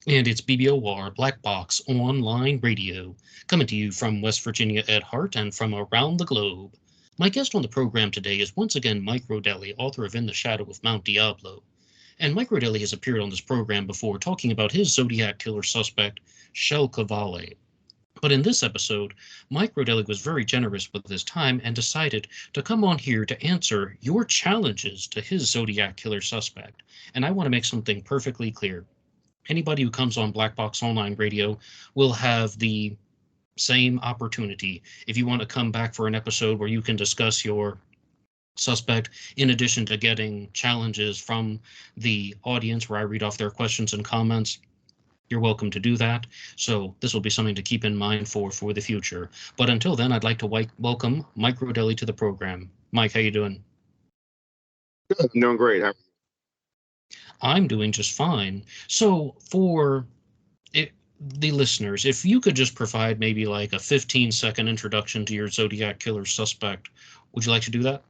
And it's BBOR Black Box Online Radio, coming to you from West Virginia at heart and from around the globe. My guest on the program today is once again Mike Rodelli, author of In the Shadow of Mount Diablo. And Mike Rodelli has appeared on this program before talking about his Zodiac killer suspect, Shel Cavalli. But in this episode, Mike Rodelli was very generous with his time and decided to come on here to answer your challenges to his Zodiac killer suspect. And I want to make something perfectly clear. Anybody who comes on Black Box Online Radio will have the same opportunity. If you want to come back for an episode where you can discuss your suspect, in addition to getting challenges from the audience where I read off their questions and comments, you're welcome to do that. So this will be something to keep in mind for the future. But until then, I'd like to welcome Mike Rodelli to the program. Mike, how you doing? Good. I'm doing great. I'm doing just fine. So for the listeners, if you could just provide maybe like a 15-second introduction to your Zodiac killer suspect, would you like to do that?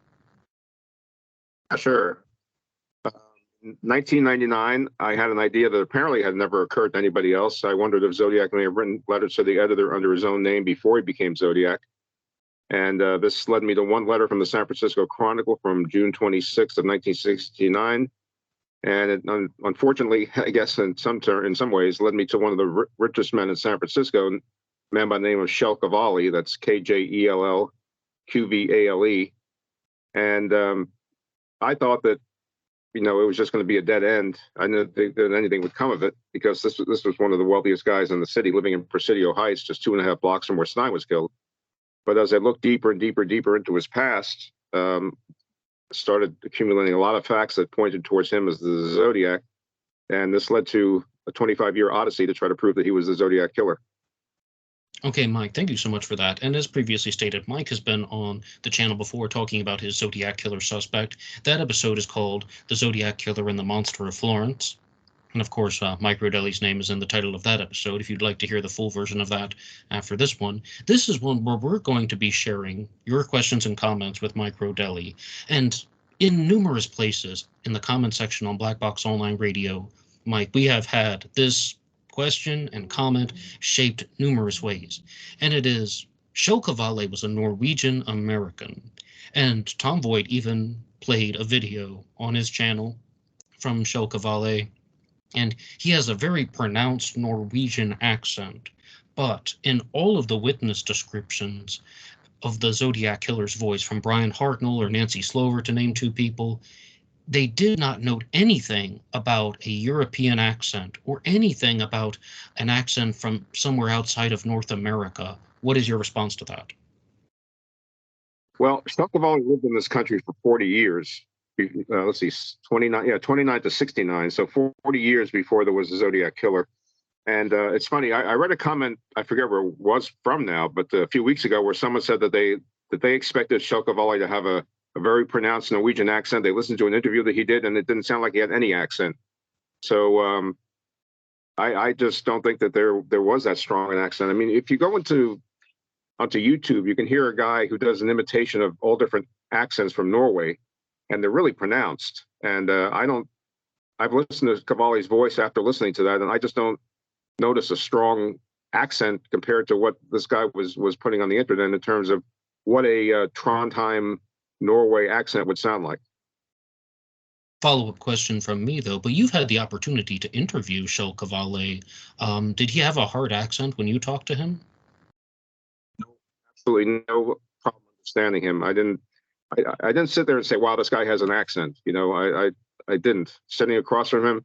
Sure. 1999, I had an idea that apparently had never occurred to anybody else. I wondered if Zodiac may have written letters to the editor under his own name before he became Zodiac. And this led me to one letter from the San Francisco Chronicle from June 26th of 1969. And it, unfortunately, I guess in some ways, led me to one of the richest men in San Francisco, a man by the name of Shel Cavalli. That's Kjellqvale. And I thought that, it was just going to be a dead end. I didn't think that anything would come of it because this was one of the wealthiest guys in the city, living in Presidio Heights, just 2.5 blocks from where Stein was killed. But as I looked deeper and deeper into his past, started accumulating a lot of facts that pointed towards him as the Zodiac. And this led to a 25-year odyssey to try to prove that he was the Zodiac killer. Okay, Mike, thank you so much for that. And as previously stated, Mike has been on the channel before talking about his Zodiac killer suspect. That episode is called The Zodiac Killer and the Monster of Florence. And of course, Mike Rodelli's name is in the title of that episode, if you'd like to hear the full version of that after this one. This is one where we're going to be sharing your questions and comments with Mike Rodelli. And in numerous places in the comment section on Black Box Online Radio, Mike, we have had this question and comment shaped numerous ways. And it is, Shel Cavalli was a Norwegian American. And Tom Voigt even played a video on his channel from Shel Cavalli. And he has a very pronounced Norwegian accent. But in all of the witness descriptions of the Zodiac killer's voice, from Brian Hartnell or Nancy Slover, to name two people, they did not note anything about a European accent or anything about an accent from somewhere outside of North America. What is your response to that? Well, Shel Cavalli lived in this country for 40 years. Let's see, 29 to 69. So 40 years before there was a Zodiac killer. And it's funny, I read a comment, I forget where it was from now, but a few weeks ago, where someone said that they expected Shel Cavalli to have a very pronounced Norwegian accent. They listened to an interview that he did, and it didn't sound like he had any accent. So I just don't think that there was that strong an accent. I mean, if you go onto YouTube, you can hear a guy who does an imitation of all different accents from Norway, and they're really pronounced. And I've listened to Cavalli's voice after listening to that, and I just don't notice a strong accent compared to what this guy was putting on the internet in terms of what a Trondheim, Norway accent would sound like. Follow-up question from me, though, but you've had the opportunity to interview Shel Cavalli. Did he have a hard accent when you talked to him? Absolutely no problem understanding him. I didn't sit there and say, wow, this guy has an accent. I didn't. Sitting across from him,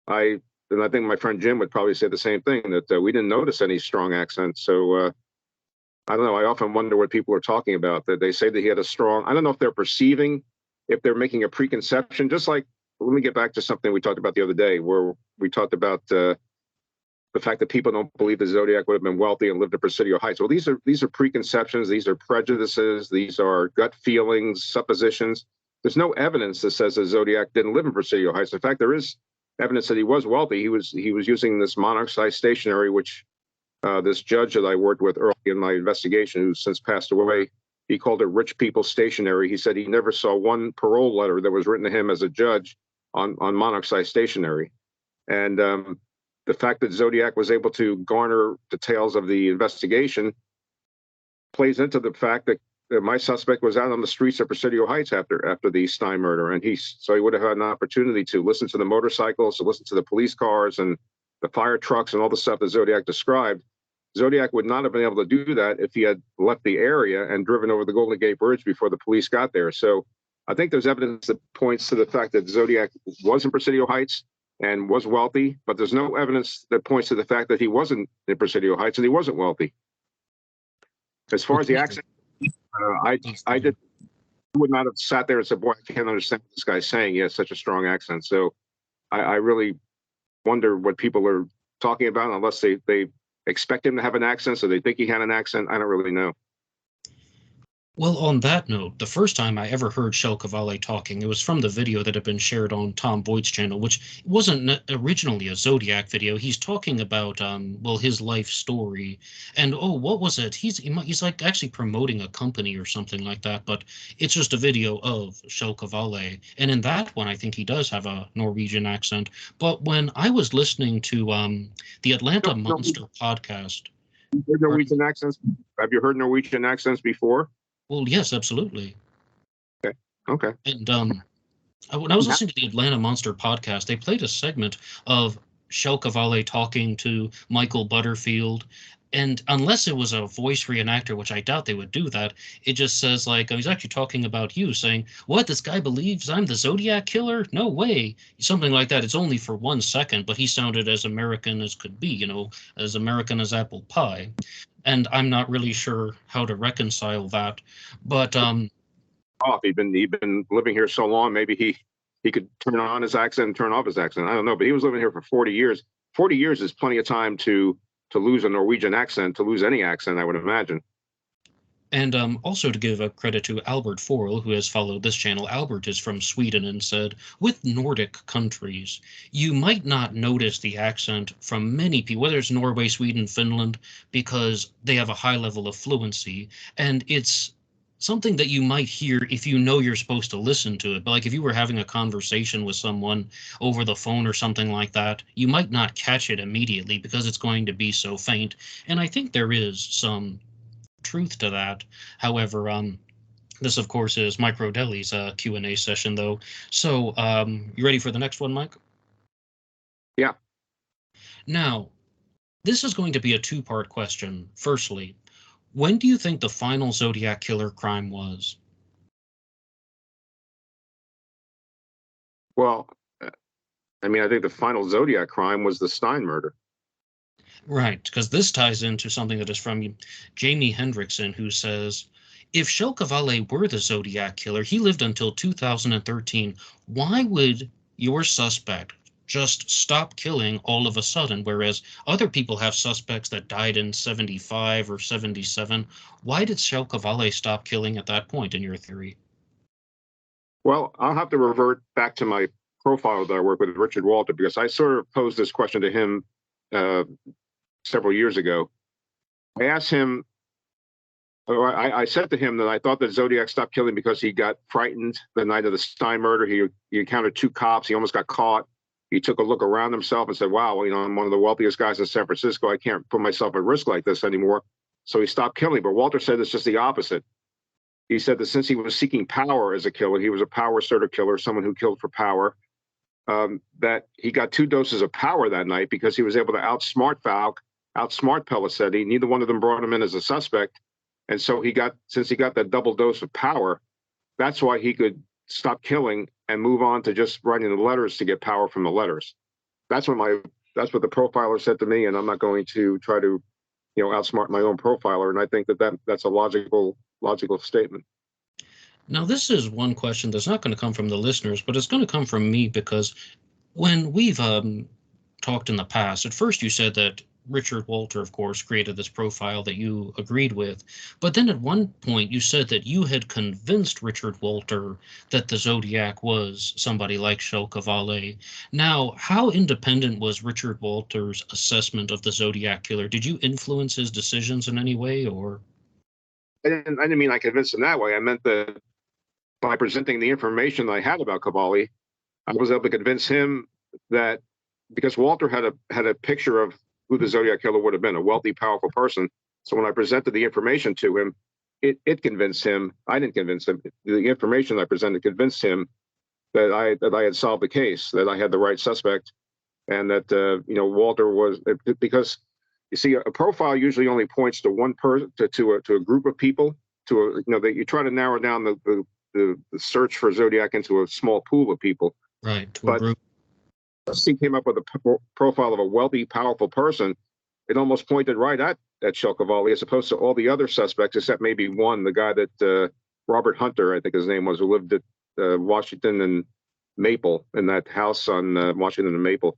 and I think my friend Jim would probably say the same thing, that we didn't notice any strong accent. So I don't know. I often wonder what people are talking about, that they say that he had a strong, I don't know if they're perceiving, if they're making a preconception, just like, let me get back to something we talked about the other day, where we talked about the fact that people don't believe the Zodiac would have been wealthy and lived in Presidio Heights. Well, these are preconceptions. These are prejudices. These are gut feelings, suppositions. There's no evidence that says the Zodiac didn't live in Presidio Heights. In fact, there is evidence that he was wealthy. He was using this monarch-sized stationery, which this judge that I worked with early in my investigation, who's since passed away, he called it rich people stationery. He said he never saw one parole letter that was written to him as a judge on monarch-sized stationery. And the fact that Zodiac was able to garner details of the investigation plays into the fact that my suspect was out on the streets of Presidio Heights after the Stein murder, and so he would have had an opportunity to listen to the motorcycles, to listen to the police cars and the fire trucks and all the stuff that Zodiac described. Zodiac would not have been able to do that if he had left the area and driven over the Golden Gate Bridge before the police got there. So I think there's evidence that points to the fact that Zodiac was in Presidio Heights and was wealthy, but there's no evidence that points to the fact that he wasn't in Presidio Heights and he wasn't wealthy. As far as the accent, I would not have sat there and said, boy, I can't understand what this guy's saying. He has such a strong accent. So I really wonder what people are talking about, unless they expect him to have an accent, so they think he had an accent. I don't really know. Well, on that note, the first time I ever heard Shel Cavalli talking, it was from the video that had been shared on Tom Boyd's channel, which wasn't originally a Zodiac video. He's talking about, well, his life story. And, oh, what was it? He's like actually promoting a company or something like that, but it's just a video of Shel Cavalli. And in that one, I think he does have a Norwegian accent. But when I was listening to the Atlanta Monster podcast... Norwegian accents? Have you heard Norwegian accents before? Well, yes, absolutely. Okay. And when I was listening to the Atlanta Monster podcast, they played a segment of Shel Cavalli talking to Michael Butterfield. And unless it was a voice reenactor, which I doubt they would do that, it just says, like, he's actually talking about you, saying, what, this guy believes I'm the Zodiac killer? No way. Something like that. It's only for 1 second, but he sounded as American as could be, as American as apple pie. And I'm not really sure how to reconcile that. But he'd been living here so long, maybe he could turn on his accent and turn off his accent. I don't know, but he was living here for 40 years. 40 years is plenty of time to lose a Norwegian accent, to lose any accent, I would imagine. And also to give a credit to Albert Forel, who has followed this channel. Albert is from Sweden and said, with Nordic countries, you might not notice the accent from many people, whether it's Norway, Sweden, Finland, because they have a high level of fluency. And it's something that you might hear if you know you're supposed to listen to it. But like if you were having a conversation with someone over the phone or something like that, you might not catch it immediately because it's going to be so faint. And I think there is some truth to that. However, this of course is Mike Rodelli's Q&A session though. So you ready for the next one, Mike? Yeah. Now, this is going to be a two-part question. Firstly, when do you think the final Zodiac killer crime was? Well, I mean, I think the final Zodiac crime was the Stein murder. Right, because this ties into something that is from Jamie Hendrickson, who says, if Shel Cavalli were the Zodiac killer, he lived until 2013. Why would your suspect just stop killing all of a sudden, whereas other people have suspects that died in 75 or 77? Why did Shel Cavalli stop killing at that point, in your theory? Well, I'll have to revert back to my profile that I work with Richard Walter, because I sort of posed this question to him several years ago. I asked him, or I said to him that I thought that Zodiac stopped killing because he got frightened the night of the Stein murder. He encountered two cops. He almost got caught. He took a look around himself and said, wow, I'm one of the wealthiest guys in San Francisco. I can't put myself at risk like this anymore. So he stopped killing. But Walter said it's just the opposite. He said that since he was seeking power as a killer, he was a power sort of killer, someone who killed for power, that he got 2 doses of power that night because he was able to outsmart Pellicetti. Neither one of them brought him in as a suspect. And so since he got that double dose of power, that's why he could stop killing and move on to just writing the letters to get power from the letters. That's what the profiler said to me, and I'm not going to try to, outsmart my own profiler. And I think that's a logical statement. Now, this is one question that's not going to come from the listeners, but it's going to come from me, because when we've talked in the past, at first you said that Richard Walter, of course, created this profile that you agreed with. But then at one point you said that you had convinced Richard Walter that the Zodiac was somebody like Shel Cavalli. Now, how independent was Richard Walter's assessment of the Zodiac killer? Did you influence his decisions in any way, or? I didn't mean I convinced him that way. I meant that by presenting the information that I had about Cavalli, I was able to convince him that because Walter had a picture of who the Zodiac killer would have been, a wealthy, powerful person. So when I presented the information to him, it convinced him. I didn't convince him. The information I presented convinced him that I had solved the case, that I had the right suspect, and that Walter was, because you see, a profile usually only points to one person, to a group of people, that you try to narrow down the search for Zodiac into a small pool of people. Right, to a But group. he came up with a profile of a wealthy, powerful person. It almost pointed right at Cavalli, as opposed to all the other suspects, except maybe one, the guy that Robert Hunter, I think his name was, who lived at Washington and Maple, in that house on Washington and Maple.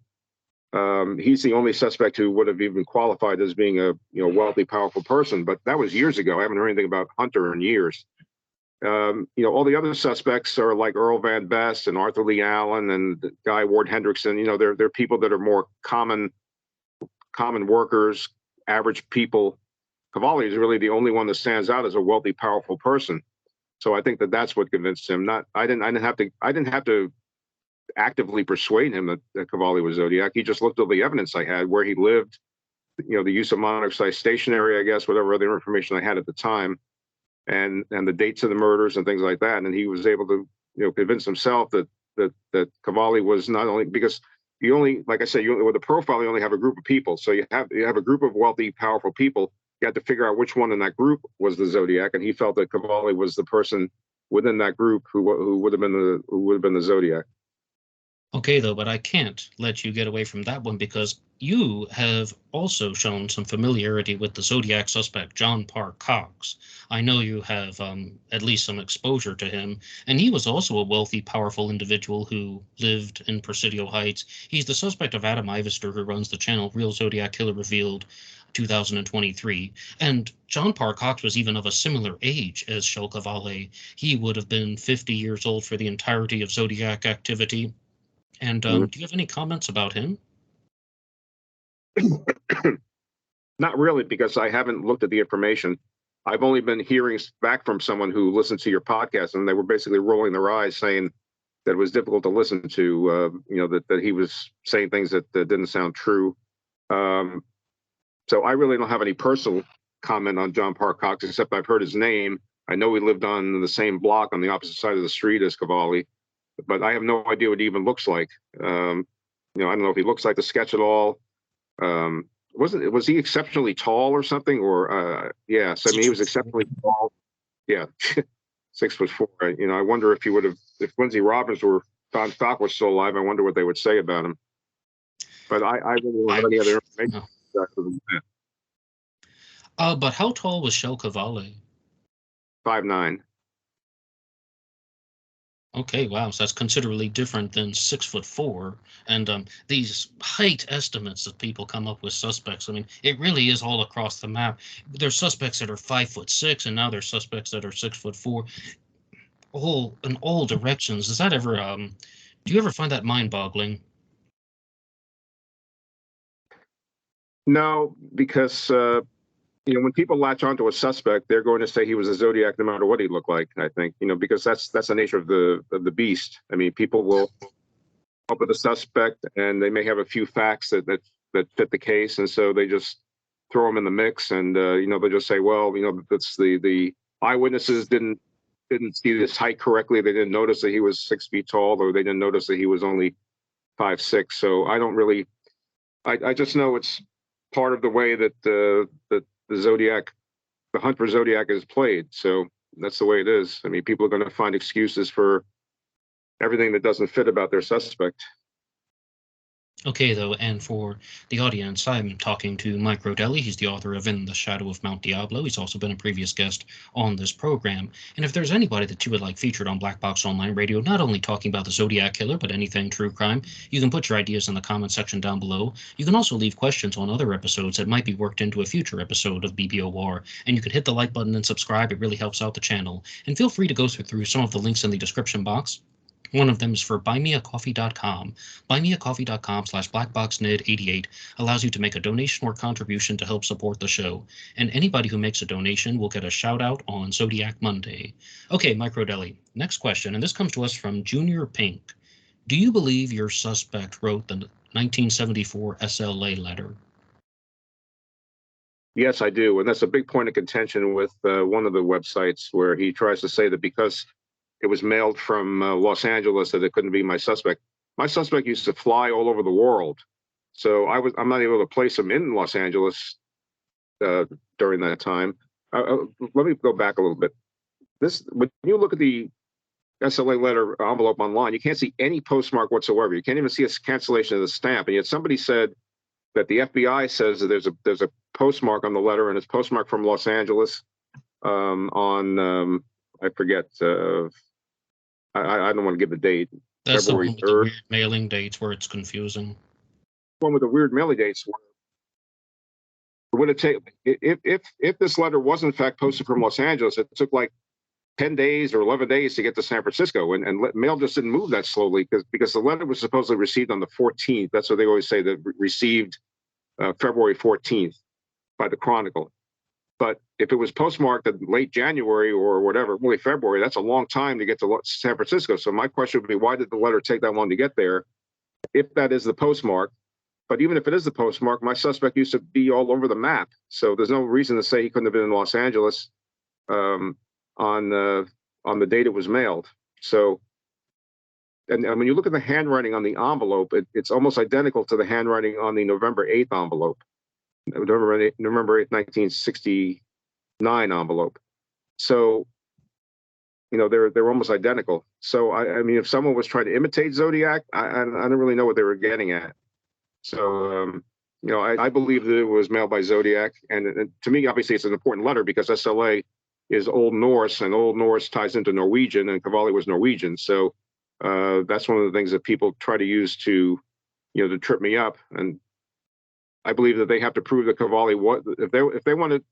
He's the only suspect who would have even qualified as being a wealthy, powerful person. But that was years ago. I haven't heard anything about Hunter in years. All the other suspects are like Earl Van Best and Arthur Lee Allen and Guy Ward Hendrickson. They're people that are more common workers, average people. Cavalli is really the only one that stands out as a wealthy, powerful person. So I think that's what convinced him. I didn't have to actively persuade him that Cavalli was Zodiac. He just looked at the evidence I had, where he lived, the use of monoxide stationery, I guess, whatever other information I had at the time, and the dates of the murders and things like that. And he was able to, convince himself that Cavalli was not only, because you only, like I said, with a profile, you only have a group of people. So you have a group of wealthy, powerful people. You had to figure out which one in that group was the Zodiac, and he felt that Cavalli was the person within that group who would have been the Zodiac. Okay, though, but I can't let you get away from that one, because you have also shown some familiarity with the Zodiac suspect, John Park Cox. I know you have at least some exposure to him, and he was also a wealthy, powerful individual who lived in Presidio Heights. He's the suspect of Adam Ivester, who runs the channel Real Zodiac Killer Revealed 2023. And John Park Cox was even of a similar age as Shel Cavalli. He would have been 50 years old for the entirety of Zodiac activity. And do you have any comments about him? Not really, because I haven't looked at the information. I've only been hearing back from someone who listened to your podcast, and they were basically rolling their eyes, saying that it was difficult to listen to, that he was saying things that didn't sound true. So I really don't have any personal comment on John Park Cox, except I've heard his name. I know he lived on the same block on the opposite side of the street as Cavalli, but I have no idea what he even looks like. I don't know if he looks like the sketch at all. Was he exceptionally tall or something? Or so I mean, he was exceptionally tall. Yeah, 6'4". I wonder if he would have, if Lindsay Robbins or Don Stock was still alive. I wonder what they would say about him. But I really don't have any other information. No. But how tall was Shel Cavalli? 5'9". Okay, wow, so that's considerably different than 6'4". And these height estimates that people come up with suspects, I mean, it really is all across the map. There's suspects that are 5'6", and now there's suspects that are 6'4", all in all directions. Does that ever do you ever find that mind-boggling? No, because when people latch onto a suspect, they're going to say he was a Zodiac no matter what he looked like. I think, because that's the nature of the beast. I mean, people will come up with a suspect, and they may have a few facts that fit the case, and so they just throw them in the mix, and they'll just say, well, that's the eyewitnesses didn't see this height correctly. They didn't notice that he was 6 feet tall, or they didn't notice that he was only 5'6". So I don't really. I just know it's part of the way that the Zodiac, the hunt for Zodiac, is played. So that's the way it is. I mean, people are going to find excuses for everything that doesn't fit about their suspect. Okay, though, and for the audience, I'm talking to Mike Rodelli. He's the author of In the Shadow of Mount Diablo. He's also been a previous guest on this program. And if there's anybody that you would like featured on Black Box Online Radio, not only talking about the Zodiac Killer, but anything true crime, you can put your ideas in the comment section down below. You can also leave questions on other episodes that might be worked into a future episode of BBOR. And you can hit the like button and subscribe. It really helps out the channel. And feel free to go through some of the links in the description box. One of them is for BuyMeACoffee.com. BuyMeACoffee.com/BlackBoxNid88 allows you to make a donation or contribution to help support the show. And anybody who makes a donation will get a shout out on Zodiac Monday. Okay, Mike Rodelli, next question, and this comes to us from Junior Pink. Do you believe your suspect wrote the 1974 SLA letter? Yes, I do. And that's a big point of contention with one of the websites, where he tries to say that because it was mailed from Los Angeles, that it couldn't be my suspect. My suspect used to fly all over the world. So I'm not able to place him in Los Angeles during that time. Let me go back a little bit. When you look at the SLA letter envelope online, you can't see any postmark whatsoever. You can't even see a cancellation of the stamp. And yet somebody said that the FBI says that there's a postmark on the letter, and it's postmarked from Los Angeles on I forget. I don't want to give the date. That's February the one with the 3rd. weird mailing dates where it's confusing. One with the weird mailing dates. Would it take if this letter was in fact posted from Los Angeles? It took like 10 days or 11 days to get to San Francisco, and mail just didn't move that slowly because the letter was supposedly received on the 14th. That's what they always say, that received February 14th by the Chronicle. But if it was postmarked in late January or whatever, early February, that's a long time to get to San Francisco. So my question would be, why did the letter take that long to get there, if that is the postmark? But even if it is the postmark, my suspect used to be all over the map. So there's no reason to say he couldn't have been in Los Angeles on the date it was mailed. So, and when you look at the handwriting on the envelope, it's almost identical to the handwriting on the November 8th envelope, November 8th, 1969 envelope. So, they're almost identical. So, I mean, if someone was trying to imitate Zodiac, I don't really know what they were getting at. So, I believe that it was mailed by Zodiac. And to me, obviously, it's an important letter because SLA is Old Norse, and Old Norse ties into Norwegian, and Cavalli was Norwegian. So that's one of the things that people try to use to trip me up. And I believe that they have to prove that Cavalli, if they want to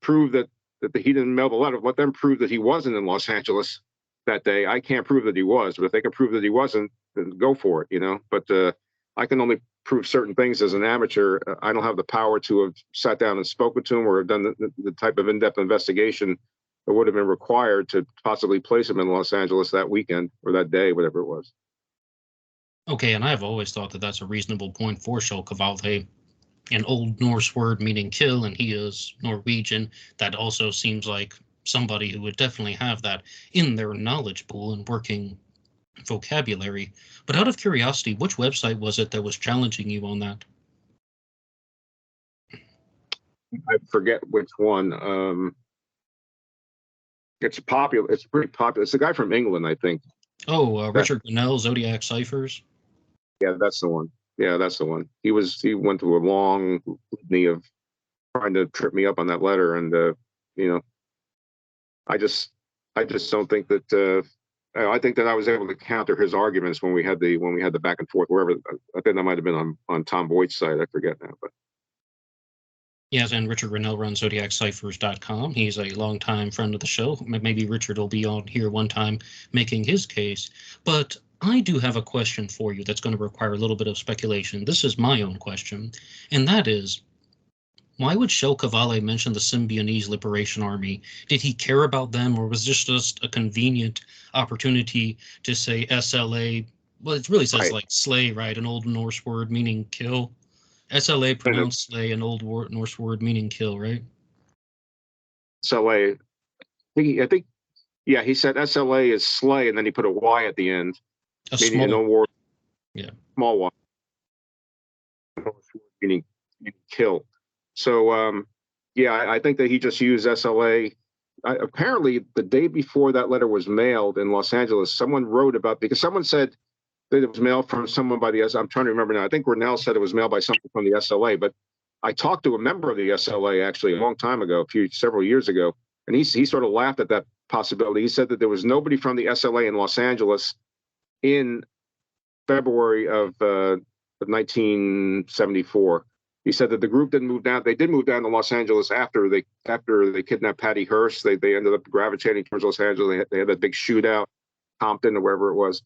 prove that he didn't mail the letter, let them prove that he wasn't in Los Angeles that day. I can't prove that he was, but if they can prove that he wasn't, then go for it, But I can only prove certain things as an amateur. I don't have the power to have sat down and spoken to him or have done the type of in-depth investigation that would have been required to possibly place him in Los Angeles that weekend or that day, whatever it was. Okay, and I've always thought that that's a reasonable point for Shel Cavalli, an Old Norse word meaning kill, and he is Norwegian. That also seems like somebody who would definitely have that in their knowledge pool and working vocabulary. But out of curiosity, which website was it that was challenging you on that? I forget which one. It's popular. It's pretty popular. It's a guy from England, I think. Oh, Richard Grinnell, Zodiac Ciphers. Yeah, that's the one. Yeah, that's the one. He went through a long litany of trying to trip me up on that letter, and I just don't think that. I think that I was able to counter his arguments when we had the back and forth wherever. I think that might have been on Tom Boyd's site. I forget now, but. Yes, and Richard Grinnell runs ZodiacCiphers.com. He's a longtime friend of the show. Maybe Richard will be on here one time making his case. But I do have a question for you that's going to require a little bit of speculation. This is my own question, and that is, why would Shel Cavalli mention the Symbionese Liberation Army? Did he care about them, or was this just a convenient opportunity to say SLA? Well, it really says like slay, right? An Old Norse word meaning kill. SLA pronounced slay, an Old Norse word meaning kill, right? SLA. I think, yeah, he said SLA is slay, and then he put a Y at the end. Meaning small word. Yeah. Small Y. Meaning kill. So, I think that he just used SLA. Apparently, the day before that letter was mailed in Los Angeles, someone wrote about, because someone said that it was mailed from someone by the I'm trying to remember now. I think Grinnell said it was mailed by someone from the SLA, but I talked to a member of the SLA actually a long time ago, several years ago, and he sort of laughed at that possibility. He said that there was nobody from the SLA in Los Angeles in February of 1974. He said that the group didn't move down. They did move down to Los Angeles after they kidnapped Patty Hearst. They ended up gravitating towards Los Angeles. They had that big shootout, Compton or wherever it was.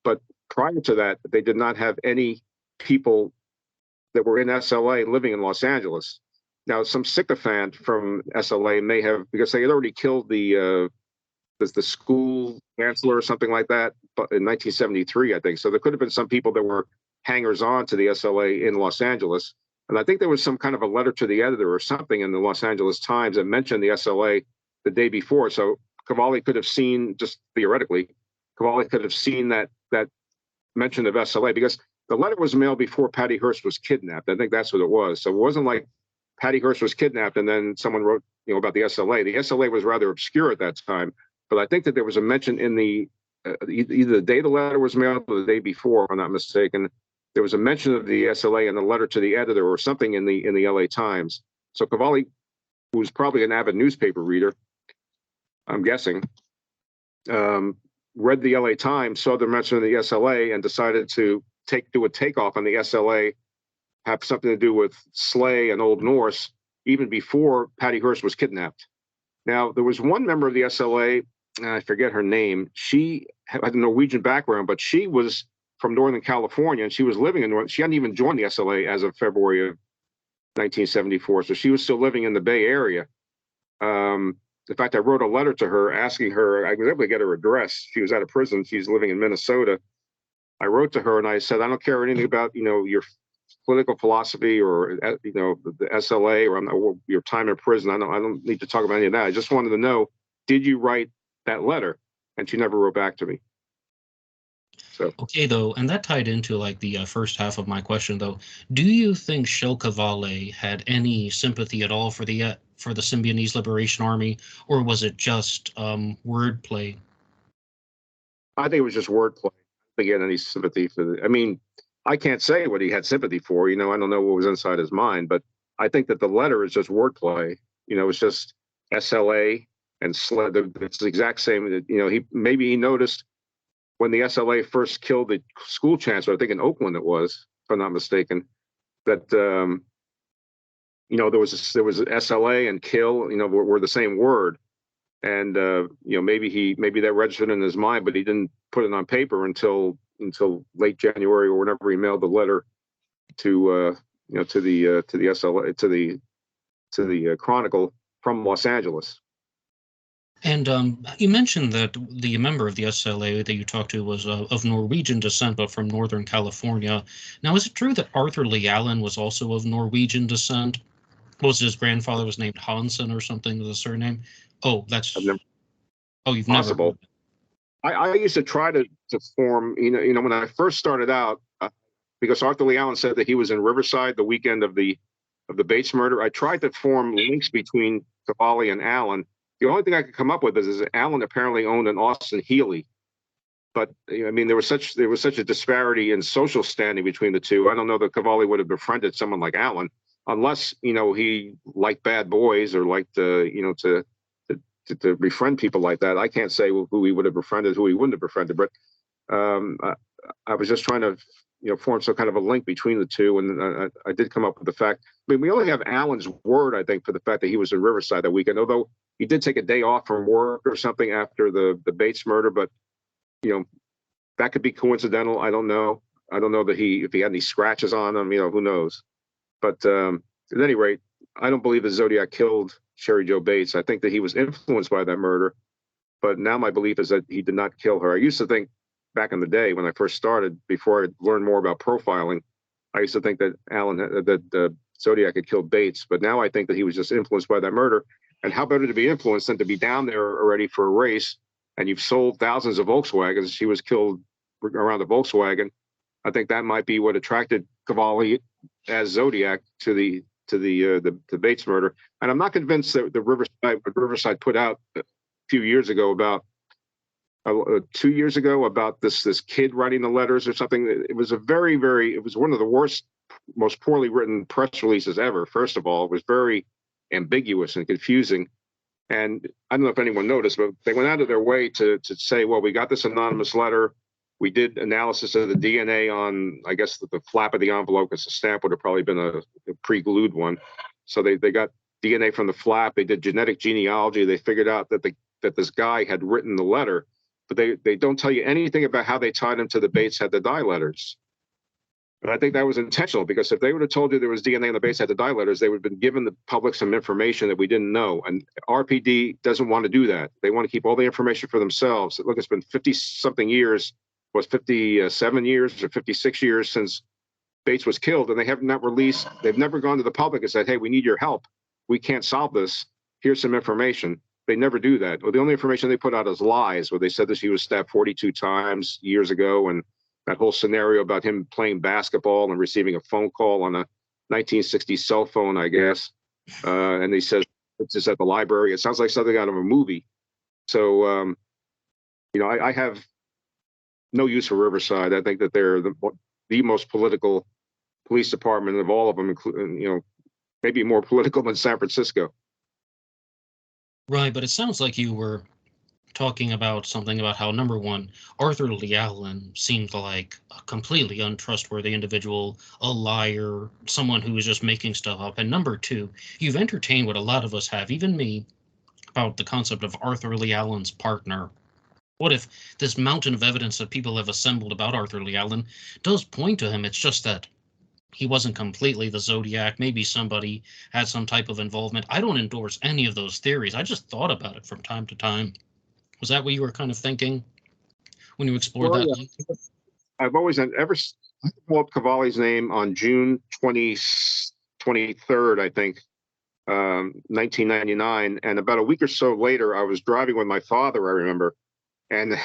But prior to that, they did not have any people that were in SLA living in Los Angeles. Now, some sycophant from SLA may have, because they had already killed the school chancellor or something like that, but in 1973, I think. So there could have been some people that were hangers on to the SLA in Los Angeles. And I think there was some kind of a letter to the editor or something in the Los Angeles Times that mentioned the SLA the day before. So Cavalli could have seen, just theoretically, Cavalli could have seen that mention of SLA, because the letter was mailed before Patty Hearst was kidnapped. I think that's what it was. So it wasn't like Patty Hearst was kidnapped and then someone wrote, about the SLA. The SLA was rather obscure at that time, but I think that there was a mention in the either the day the letter was mailed or the day before, if I'm not mistaken. There was a mention of the SLA in the letter to the editor or something in the LA Times. So Cavalli, who was probably an avid newspaper reader, I'm guessing, read the LA Times, saw the mention of the SLA, and decided to do a takeoff on the SLA, have something to do with Slay and Old Norse, even before Patty Hearst was kidnapped. Now, there was one member of the SLA, I forget her name. She had a Norwegian background, but she was from Northern California, and she was living in North. She hadn't even joined the SLA as of February of 1974, so she was still living in the Bay Area. In fact, I wrote a letter to her asking her, I was able to get her address. She was out of prison. She's living in Minnesota. I wrote to her and I said, I don't care anything about, your political philosophy or, the SLA or your time in prison. I don't need to talk about any of that. I just wanted to know, did you write that letter? And she never wrote back to me. So. Okay, though, and that tied into like the first half of my question, though. Do you think Shel Cavalli had any sympathy at all for the Symbionese Liberation Army, or was it just wordplay? I think it was just wordplay. I think he had any sympathy for I mean, I can't say what he had sympathy for. I don't know what was inside his mind, but I think that the letter is just wordplay. It's just SLA and SLA. It's the exact same. He noticed when the SLA first killed the school chancellor, I think in Oakland it was, if I'm not mistaken, that there was SLA and kill, were the same word, and maybe that registered in his mind, but he didn't put it on paper until late January or whenever he mailed the letter to the SLA to the Chronicle from Los Angeles. And you mentioned that the member of the SLA that you talked to was of Norwegian descent, but from Northern California. Now, is it true that Arthur Lee Allen was also of Norwegian descent? Was his grandfather was named Hansen or something with a surname? Oh, that's you've possible. Never. I used to try to form, when I first started out, because Arthur Lee Allen said that he was in Riverside the weekend of the Bates murder. I tried to form links between Cavalli and Allen. The only thing I could come up with is that Allen apparently owned an Austin Healey, but I mean there was such a disparity in social standing between the two. I don't know that Cavalli would have befriended someone like Allen unless he liked bad boys or liked to befriend people like that. I can't say who he would have befriended, who he wouldn't have befriended, but I was just trying to form some kind of a link between the two, and I did come up with the fact. I mean, we only have Allen's word, I think, for the fact that he was in Riverside that weekend, although he did take a day off from work or something after the Bates murder, but that could be coincidental. I don't know. I don't know that if he had any scratches on him, who knows. But at any rate, I don't believe that Zodiac killed Sherry Jo Bates. I think that he was influenced by that murder, but now my belief is that he did not kill her. I used to think back in the day when I first started, before I learned more about profiling, I used to think that Zodiac had killed Bates, but now I think that he was just influenced by that murder. And how better to be influenced than to be down there already for a race, and you've sold thousands of Volkswagens. She was killed around the Volkswagen. I think that might be what attracted Cavalli as Zodiac to the Bates murder. And I'm not convinced that what Riverside put out a few years ago about 2 years ago about this kid writing the letters or something. It was it was one of the worst, most poorly written press releases ever. First of all, it was very ambiguous and confusing. And I don't know if anyone noticed, but they went out of their way to say, well, we got this anonymous letter. We did analysis of the DNA on, I guess, the flap of the envelope, because the stamp would have probably been a pre-glued one. So they got DNA from the flap. They did genetic genealogy. They figured out that this guy had written the letter, but they don't tell you anything about how they tied him to the Bates had to die letters. And I think that was intentional, because if they would have told you there was DNA in the Bates had to die letters, they would have been giving the public some information that we didn't know. And RPD doesn't want to do that. They want to keep all the information for themselves. Look, it's been 50-something years was 57 years or 56 years since Bates was killed, and they have not released. They've never gone to the public and said, "Hey, we need your help. We can't solve this. Here's some information." They never do that. Well, the only information they put out is lies, where they said that he was stabbed 42 times years ago, and that whole scenario about him playing basketball and receiving a phone call on a 1960s cell phone, I guess. And they said it's just at the library. It sounds like something out of a movie. So, I have no use for Riverside. I think that they're the most political police department of all of them, including, maybe more political than San Francisco. Right, but it sounds like you were talking about something about how, number one, Arthur Lee Allen seemed like a completely untrustworthy individual, a liar, someone who was just making stuff up. And number two, you've entertained what a lot of us have, even me, about the concept of Arthur Lee Allen's partner. What if this mountain of evidence that people have assembled about Arthur Lee Allen does point to him? It's just that he wasn't completely the Zodiac. Maybe somebody had some type of involvement. I don't endorse any of those theories. I just thought about it from time to time. Was that what you were kind of thinking when you explored that? Yeah. I've always I pulled up Cavalli's name on June 23rd, I think, 1999. And about a week or so later, I was driving with my father, I remember. And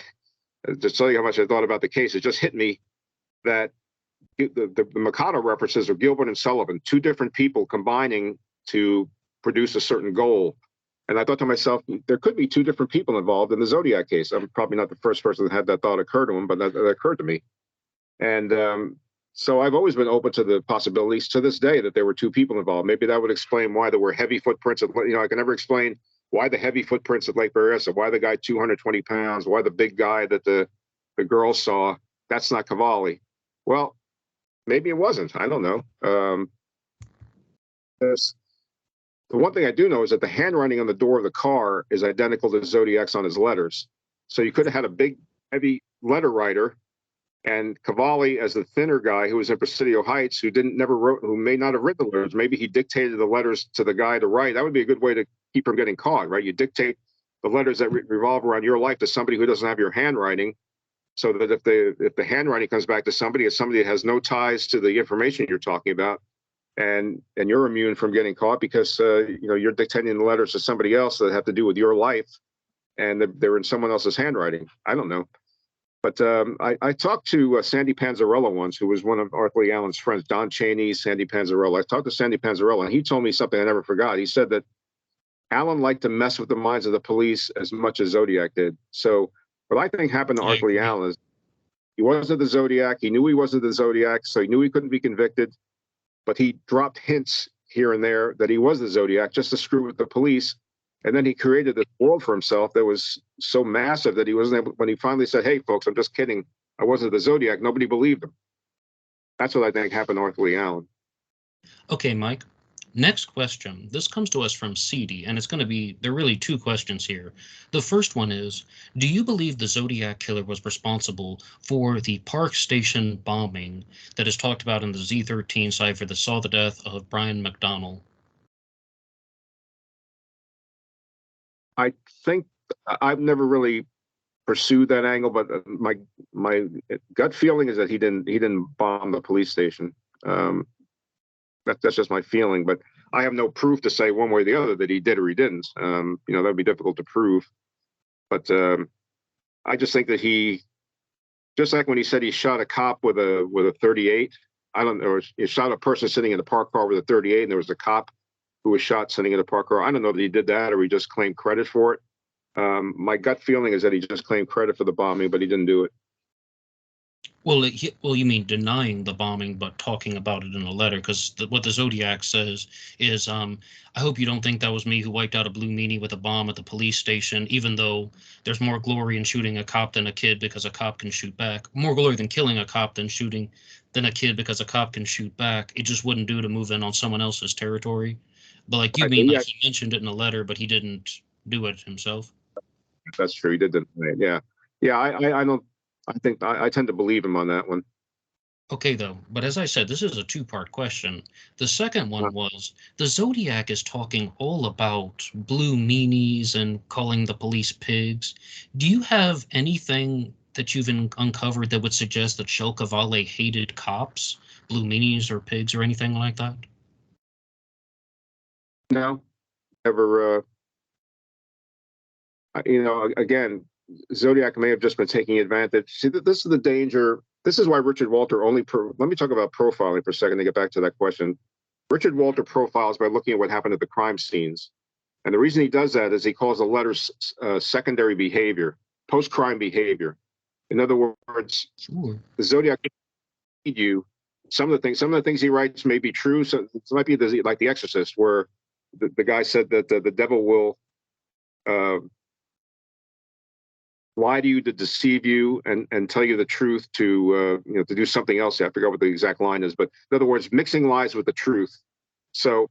to tell you how much I thought about the case, it just hit me that the Mikado references are Gilbert and Sullivan, two different people combining to produce a certain goal. And I thought to myself, there could be two different people involved in the Zodiac case. I'm probably not the first person that had that thought occur to him, but that occurred to me. And so I've always been open to the possibilities to this day that there were two people involved. Maybe that would explain why there were heavy footprints. I can never explain why the heavy footprints at Lake Berryessa, why the guy 220 pounds, why the big guy that the girl saw, that's not Cavalli. Well, maybe it wasn't. I don't know. The one thing I do know is that the handwriting on the door of the car is identical to Zodiac's on his letters. So you could have had a big, heavy letter writer, and Cavalli as the thinner guy who was in Presidio Heights, who may not have written the letters. Maybe he dictated the letters to the guy to write. That would be a good way to keep from getting caught, right? You dictate the letters that revolve around your life to somebody who doesn't have your handwriting, so that if the handwriting comes back to somebody, it's somebody that has no ties to the information you're talking about, and you're immune from getting caught because you're dictating the letters to somebody else that have to do with your life, and they're in someone else's handwriting. I don't know. But I talked to Sandy Panzarella once, who was one of Arthur Lee Allen's friends, Don Chaney, Sandy Panzarella. I talked to Sandy Panzarella, and he told me something I never forgot. He said that Allen liked to mess with the minds of the police as much as Zodiac did. So what I think happened to Arthur Lee Allen is he wasn't the Zodiac. He knew he wasn't the Zodiac, so he knew he couldn't be convicted. But he dropped hints here and there that he was the Zodiac just to screw with the police. And then he created this world for himself that was so massive that he wasn't able, when he finally said, "Hey, folks, I'm just kidding. I wasn't the Zodiac," nobody believed him. That's what I think happened to Arthur Lee Allen. Okay, Mike. Next question. This comes to us from CD, and there are really two questions here. The first one is, do you believe the Zodiac killer was responsible for the Park Station bombing that is talked about in the Z13 cipher that saw the death of Brian McDonnell? I think I've never really pursued that angle, but my gut feeling is that he didn't bomb the police station. That's just my feeling, but I have no proof to say one way or the other that he did or he didn't. That'd be difficult to prove. But I just think that he, just like when he said he shot a cop with a 38, or he shot a person sitting in a parked car with a 38, and there was a cop who was shot sitting in a parked car. I don't know that he did that or he just claimed credit for it. My gut feeling is that he just claimed credit for the bombing, but he didn't do it. Well, you mean denying the bombing, but talking about it in a letter? Because what the Zodiac says is, I hope you don't think that was me who wiped out a blue meanie with a bomb at the police station, even though there's more glory in shooting a cop than a kid because a cop can shoot back. More glory than killing a cop than a kid because a cop can shoot back. It just wouldn't do to move in on someone else's territory. But like you mean, like he mentioned it in a letter, but he didn't do it himself. That's true. He did it. Yeah. I don't. I tend to believe him on that one. Okay, though, but as I said, this is a two-part question. The second one was, the Zodiac is talking all about blue meanies and calling the police pigs. Do you have anything that you've uncovered that would suggest that Shel Cavalli hated cops, blue meanies, or pigs, or anything like that? No, never. You know, again, Zodiac may have just been taking advantage. See, this is the danger. This is why Richard Walter only. Let me talk about profiling for a second to get back to that question. Richard Walter profiles by looking at what happened at the crime scenes. And the reason he does that is he calls the letters secondary behavior, post-crime behavior. In other words, Sure. the Zodiac you some of the things he writes may be true. So it might be like The Exorcist, where the guy said that the devil will lie to you to deceive you and tell you the truth to to do something else. I forgot what the exact line is, but in other words, mixing lies with the truth. So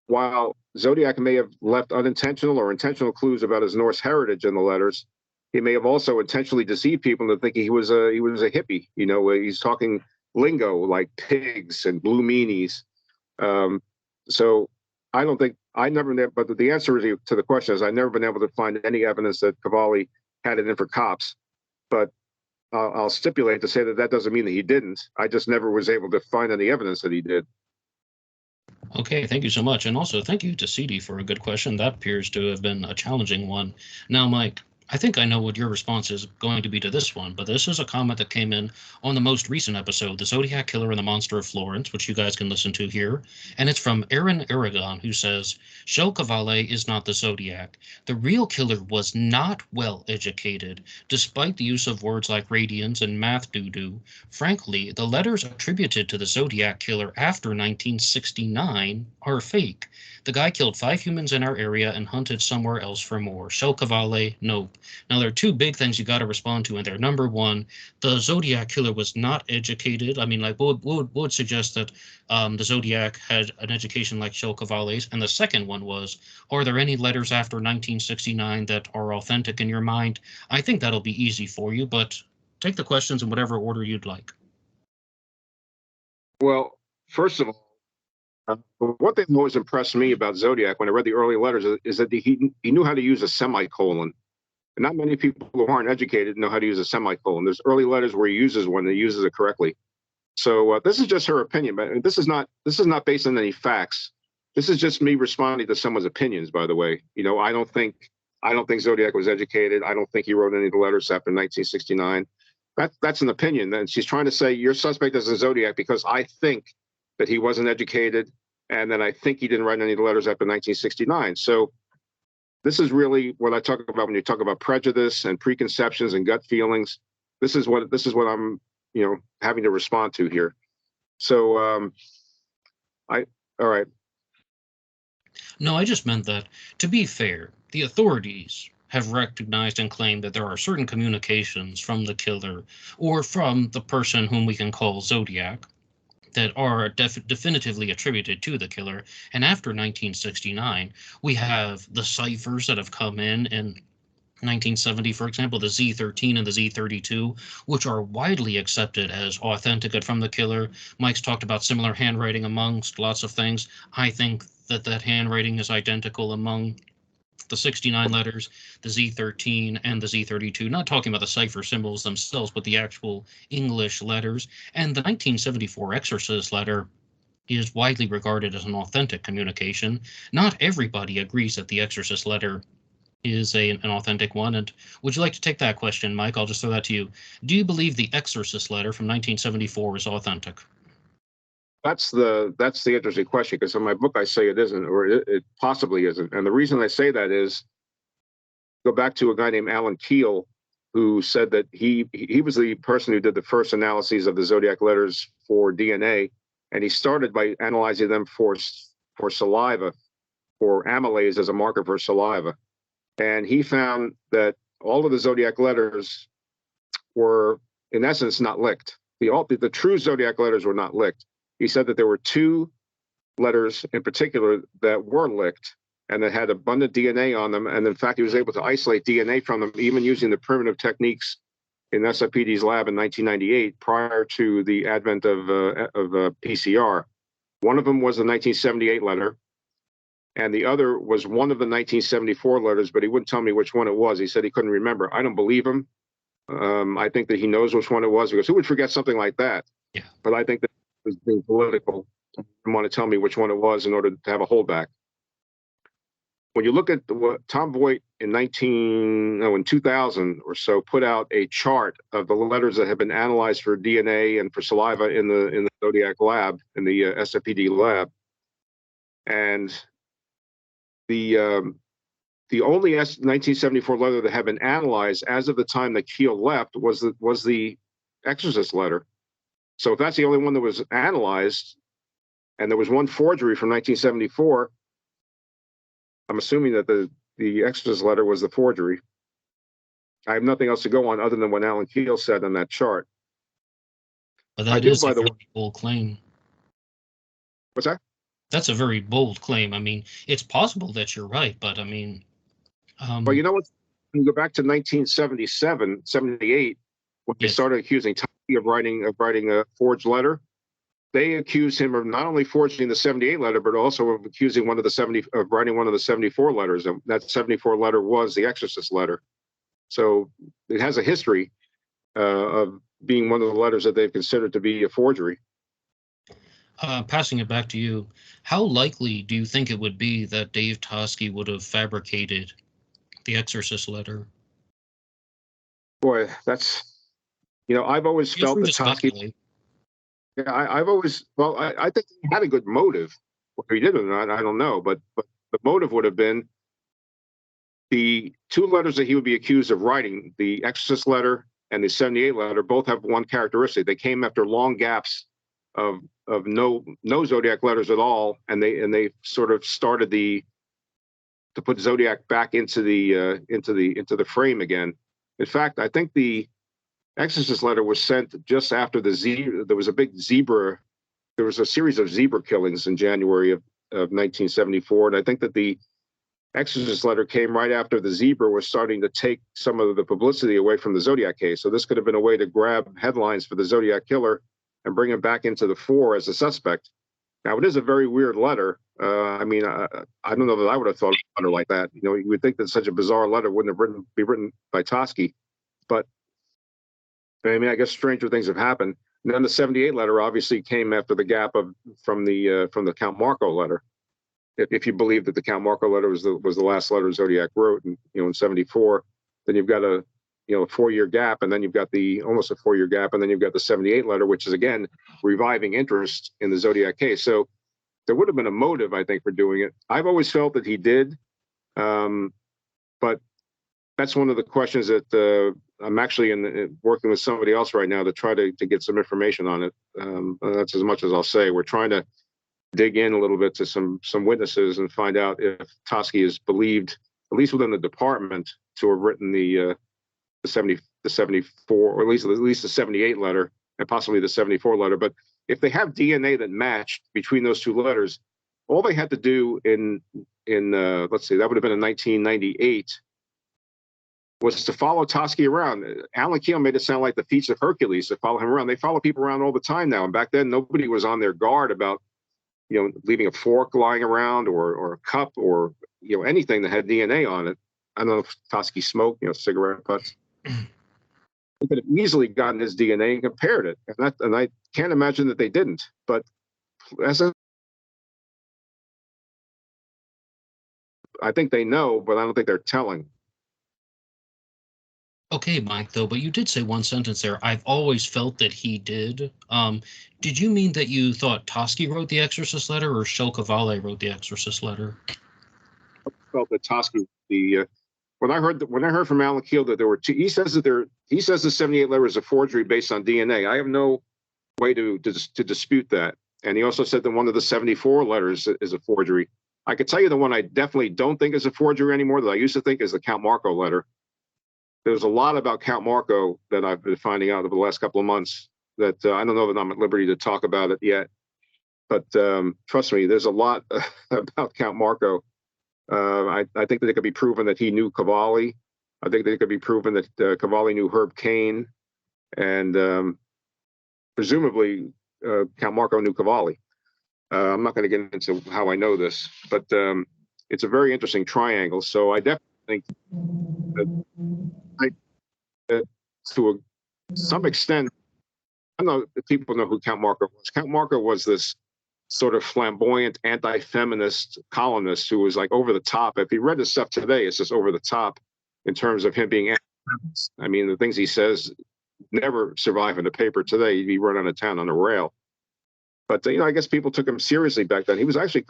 while Zodiac may have left unintentional or intentional clues about his Norse heritage in the letters, he may have also intentionally deceived people into thinking he was a hippie. You know, he's talking lingo like pigs and blue meanies. So I don't think but the answer to the question is I've never been able to find any evidence that Cavalli had it in for cops. But I'll stipulate to say that doesn't mean that he didn't. I just never was able to find any evidence that he did. Okay, thank you so much. And also thank you to CD for a good question. That appears to have been a challenging one. Now, Mike, I think I know what your response is going to be to this one, but this is a comment that came in on the most recent episode, The Zodiac Killer and the Monster of Florence, which you guys can listen to here. And it's from Aaron Aragon, who says, Shel Cavalli is not the Zodiac. The real killer was not well educated, despite the use of words like radians and math doo-doo. Frankly, the letters attributed to the Zodiac Killer after 1969 are fake. The guy killed 5 humans in our area and hunted somewhere else for more. Shel Cavalli, nope. Now, there are 2 big things you got to respond to in there. Number one, the Zodiac Killer was not educated. I mean, like, would suggest that the Zodiac had an education like Shel Cavalli's. And the second one was, are there any letters after 1969 that are authentic in your mind? I think that'll be easy for you, but take the questions in whatever order you'd like. Well, first of all, one thing that always impressed me about Zodiac when I read the early letters is that he knew how to use a semicolon. And not many people who aren't educated know how to use a semicolon. There's early letters where he uses one, and he uses it correctly. So this is just her opinion, but this is not based on any facts. This is just me responding to someone's opinions, by the way. You know, I don't think Zodiac was educated. I don't think he wrote any of the letters after 1969. That's an opinion. And she's trying to say you're suspect as a Zodiac because I think that he wasn't educated, and then I think he didn't write any of the letters after 1969. So this is really what I talk about when you talk about prejudice and preconceptions and gut feelings. This is what I'm, having to respond to here. So all right. No, I just meant that, to be fair, the authorities have recognized and claimed that there are certain communications from the killer or from the person whom we can call Zodiac that are definitively attributed to the killer. And after 1969, we have the ciphers that have come in 1970, for example, the Z13 and the Z32, which are widely accepted as authentic and from the killer. Mike's talked about similar handwriting amongst lots of things. I think that handwriting is identical among the 69 letters, the Z13 and the Z32, not talking about the cipher symbols themselves, but the actual English letters. And the 1974 Exorcist letter is widely regarded as an authentic communication. Not everybody agrees that the Exorcist letter is an authentic one. And would you like to take that question, Mike? I'll just throw that to you. Do you believe the Exorcist letter from 1974 is authentic? That's the interesting question, because in my book I say it isn't, or it possibly isn't. And the reason I say that is, go back to a guy named Alan Keel, who said that he was the person who did the first analyses of the Zodiac letters for DNA, and he started by analyzing them for saliva, for amylase as a marker for saliva. And he found that all of the Zodiac letters were, in essence, not licked. The true Zodiac letters were not licked. He said that there were 2 letters in particular that were licked and that had abundant DNA on them. And in fact, he was able to isolate DNA from them, even using the primitive techniques in SIPD's lab in 1998, prior to the advent of PCR. One of them was the 1978 letter, and the other was one of the 1974 letters, but he wouldn't tell me which one it was. He said he couldn't remember. I don't believe him. I think that he knows which one it was, because who would forget something like that? Yeah. But I think that it was being political. He didn't want to tell me which one it was in order to have a holdback. When you look at what Tom Voigt in 2000 or so put out a chart of the letters that have been analyzed for DNA and for saliva in the Zodiac lab, in the SFPD lab, and the only 1974 letter that had been analyzed as of the time that Keel left was the Exorcist letter. So if that's the only one that was analyzed, and there was one forgery from 1974, I'm assuming that the Exorcist letter was the forgery. I have nothing else to go on other than what Alan Keel said on that chart. But that is a very bold claim. What's that? That's a very bold claim. I mean, it's possible that you're right, but I mean... well, you know what? When you go back to 1977, 78, when they started accusing Tommy of writing a forged letter, they accused him of not only forging the 78 letter, but also of accusing of writing one of the 74 letters. And that 74 letter was the Exorcist letter. So it has a history of being one of the letters that they've considered to be a forgery. Passing it back to you, how likely do you think it would be that Dave Toschi would have fabricated the Exorcist letter? Boy, that's, I've always felt that Toschi. Yeah, I've always, I think he had a good motive. Whether he did or not, I don't know. But the motive would have been the two letters that he would be accused of writing, the Exorcist letter and the 78 letter, both have one characteristic. They came after long gaps of no Zodiac letters at all, and they sort of started to put Zodiac back into the frame again. In fact, I think the Exorcist letter was sent just after there was a big zebra. There was a series of zebra killings in January of 1974, and I think that the Exorcist letter came right after the zebra was starting to take some of the publicity away from the Zodiac case. So this could have been a way to grab headlines for the Zodiac killer and bring him back into the fore as a suspect. Now, it is a very weird letter. I mean, I don't know that I would have thought of a letter like that. You would think that such a bizarre letter wouldn't have be written by Toschi, but I mean, I guess stranger things have happened. And then the 78 letter obviously came after the gap from the Count Marco letter. If you believe that the Count Marco letter was the last letter Zodiac wrote, in 74, then you've got a 4-year gap, and then you've got almost a 4-year gap, and then you've got the 78 letter, which is again reviving interest in the Zodiac case. So there would have been a motive, I think, for doing it. I've always felt that he did, but that's one of the questions that I'm actually working with somebody else right now to try to get some information on it. That's as much as I'll say. We're trying to dig in a little bit to some witnesses and find out if Toschi is believed, at least within the department, to have written the 74, or at least the 78 letter, and possibly the 74 letter. But if they have DNA that matched between those two letters, all they had to do in let's see, that would have been in 1998, was to follow Toschi around. Alan Keel made it sound like the feats of Hercules to follow him around. They follow people around all the time now, and back then nobody was on their guard about leaving a fork lying around or a cup or anything that had DNA on it. I don't know if Toschi smoked cigarette butts. They could have easily gotten his DNA and compared it, and I can't imagine that they didn't. But I think they know, but I don't think they're telling. Okay, Mike, though, but you did say one sentence there. I've always felt that he did. Did you mean that you thought Toschi wrote the Exorcist letter, or Shel Cavalli wrote the Exorcist letter? I felt that Toschi, when I heard from Alan Keel that there were two, he says the 78 letter is a forgery based on DNA. I have no way to dispute that. And he also said that one of the 74 letters is a forgery. I could tell you the one I definitely don't think is a forgery anymore that I used to think is the Count Marco letter. There's a lot about Count Marco that I've been finding out over the last couple of months that I don't know that I'm at liberty to talk about it yet. But trust me, there's a lot about Count Marco. I think that it could be proven that he knew Cavalli. I think that it could be proven that Cavalli knew Herb Cain, and presumably Count Marco knew Cavalli. I'm not going to get into how I know this, but it's a very interesting triangle. So I definitely think that to some extent, I don't know if people know who Count Marco was. Count Marco was this sort of flamboyant anti-feminist columnist who was like over the top. If you read his stuff today, it's just over the top in terms of him being anti-feminist. I mean, the things he says never survive in the paper today. He'd be run out of town on a rail. But, I guess people took him seriously back then. He was actually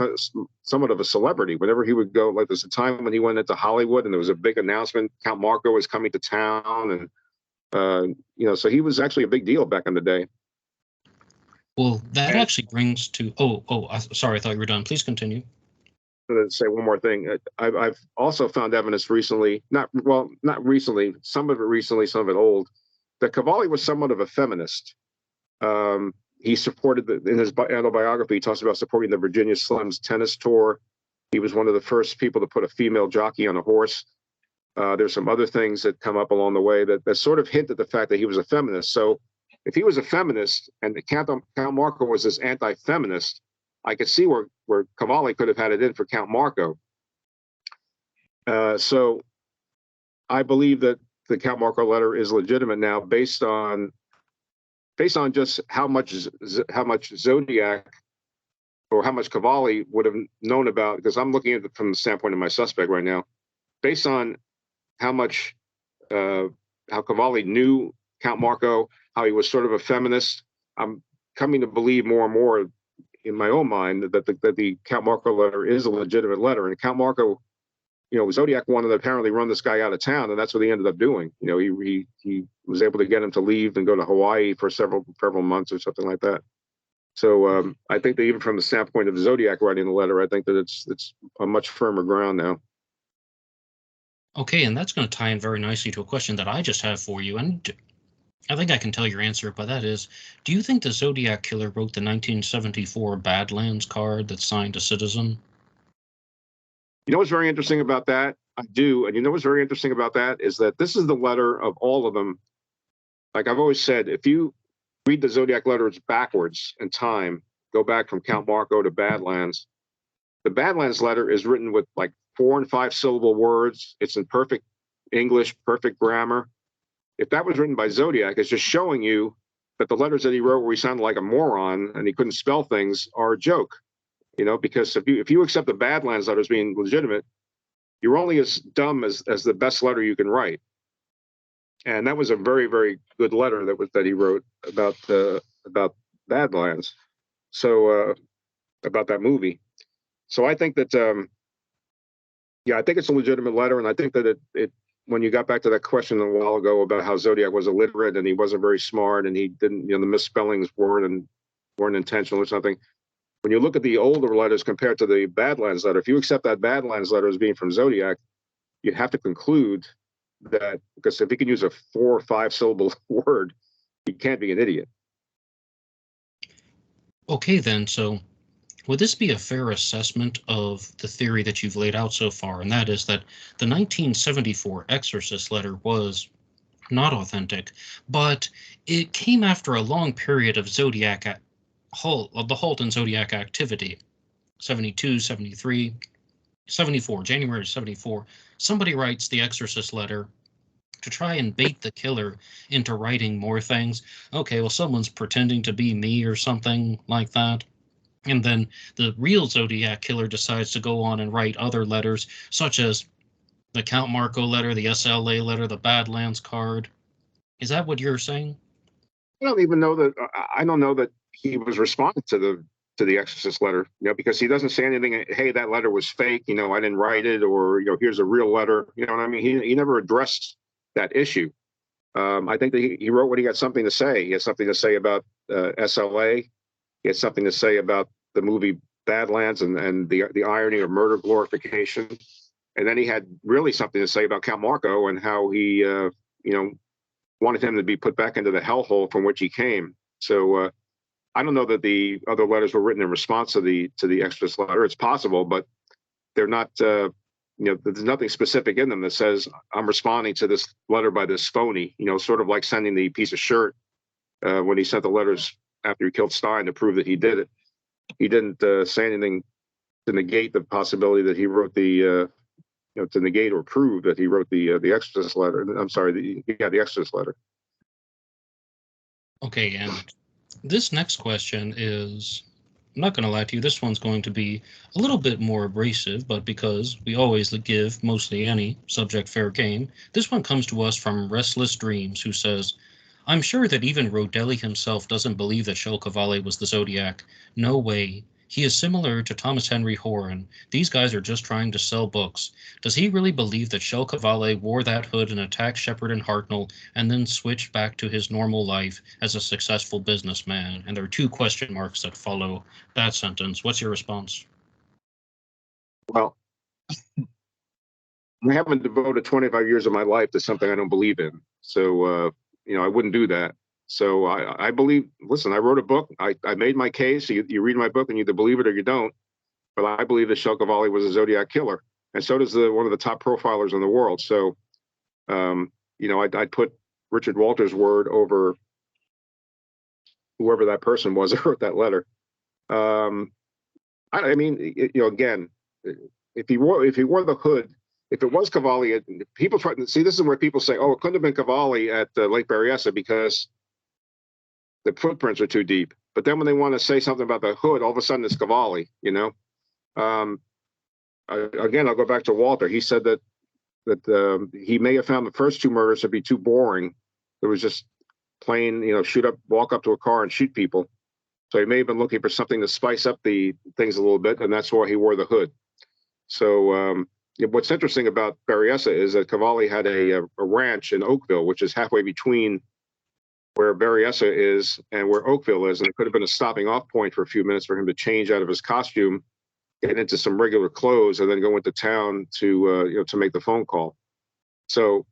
somewhat of a celebrity. Whenever he would go, like there's a time when he went into Hollywood and there was a big announcement, Count Marco was coming to town. And, so he was actually a big deal back in the day. Well, that actually brings to, sorry, I thought you were done. Please continue. I'm going to say one more thing. I've also found evidence recently, not recently, some of it recently, some of it old, that Cavalli was somewhat of a feminist. He supported, in his autobiography, he talks about supporting the Virginia Slims tennis tour. He was one of the first people to put a female jockey on a horse. There's some other things that come up along the way that sort of hint at the fact that he was a feminist. So if he was a feminist and Count Marco was this anti-feminist, I could see where Cavalli could have had it in for Count Marco. So I believe that the Count Marco letter is legitimate now based on just how much Zodiac or how much Cavalli would have known about, because I'm looking at it from the standpoint of my suspect right now, based on how Cavalli knew Count Marco, how he was sort of a feminist. I'm coming to believe more and more in my own mind that the Count Marco letter is a legitimate letter. And Count Marco, Zodiac wanted to apparently run this guy out of town, and that's what he ended up doing. He was able to get him to leave and go to Hawaii for several months or something like that. So I think that even from the standpoint of Zodiac writing the letter, I think that it's a much firmer ground now. Okay, and that's going to tie in very nicely to a question that I just have for you, and I think I can tell your answer, but that is, do you think the Zodiac killer wrote the 1974 Badlands card that's signed a citizen? You know what's very interesting about that? I do. And what's very interesting about that is that this is the letter of all of them. Like I've always said, if you read the Zodiac letters backwards in time, go back from Count Marco to Badlands, the Badlands letter is written with like 4 and 5 syllable words. It's in perfect English, perfect grammar. If that was written by Zodiac, it's just showing you that the letters that he wrote where he sounded like a moron and he couldn't spell things are a joke. Because if you accept the Badlands letter as being legitimate, you're only as dumb as the best letter you can write. And that was a very, very good letter that he wrote about Badlands. So about that movie. So I think that I think it's a legitimate letter, and I think that it when you got back to that question a while ago about how Zodiac was illiterate and he wasn't very smart and he didn't, the misspellings weren't intentional or something. When you look at the older letters compared to the Badlands letter, if you accept that Badlands letter as being from Zodiac, you have to conclude that, because if he can use a 4 or 5 syllable word, he can't be an idiot. Okay, then, so would this be a fair assessment of the theory that you've laid out so far? And that is that the 1974 Exorcist letter was not authentic, but it came after a long period of Zodiac the halt in Zodiac activity. 72, 73, 74, January 74. Somebody writes the Exorcist letter to try and bait the killer into writing more things. Okay, well, someone's pretending to be me or something like that. And then the real Zodiac killer decides to go on and write other letters, such as the Count Marco letter, the SLA letter, the Badlands card. Is that what you're saying? I don't know that he was responding to the Exorcist letter, because he doesn't say anything. Hey, that letter was fake. I didn't write it, or here's a real letter. You know what I mean? He never addressed that issue. I think that he wrote what he had something to say. He had something to say about SLA. He had something to say about the movie Badlands and the irony of murder glorification. And then he had really something to say about Count Marco and how he, wanted him to be put back into the hellhole from which he came. So I don't know that the other letters were written in response to the Exorcist letter. It's possible, but they're not. There's nothing specific in them that says I'm responding to this letter by this phony. Sort of like sending the piece of shirt when he sent the letters after he killed Stein to prove that he did it. He didn't say anything to negate the possibility that he wrote the. To negate or prove that he wrote the Exorcist letter. I'm sorry, the Exorcist letter. Okay, and this next question is, I'm not going to lie to you, this one's going to be a little bit more abrasive, but because we always give mostly any subject fair game, this one comes to us from Restless Dreams, who says, I'm sure that even Rodelli himself doesn't believe that Shel Cavalli was the Zodiac. No way. He is similar to Thomas Henry Horan. These guys are just trying to sell books. Does he really believe that Shel Cavalli wore that hood and attacked Shepard and Hartnell and then switched back to his normal life as a successful businessman? And there are two question marks that follow that sentence. What's your response? Well, I haven't devoted 25 years of my life to something I don't believe in. So, I wouldn't do that. So I believe, listen, I wrote a book. I made my case. You read my book and you either believe it or you don't. But I believe that Shel Cavalli was a Zodiac killer. And so does one of the top profilers in the world. So, I'd put Richard Walters' word over whoever that person was that wrote that letter. Again, if he wore the hood, if it was Cavalli, people try to see. This is where people say, "Oh, it couldn't have been Cavalli at Lake Berryessa because the footprints are too deep." But then when they want to say something about the hood, all of a sudden it's Cavalli. Again, I'll go back to Walter. He said that he may have found the first two murders to be too boring. It was just plain, walk up to a car and shoot people. So he may have been looking for something to spice up the things a little bit, and that's why he wore the hood. So what's interesting about Berryessa is that Cavalli had a ranch in Oakville, which is halfway between where Berryessa is and where Oakville is, and it could have been a stopping off point for a few minutes for him to change out of his costume, get into some regular clothes, and then go into town to make the phone call. So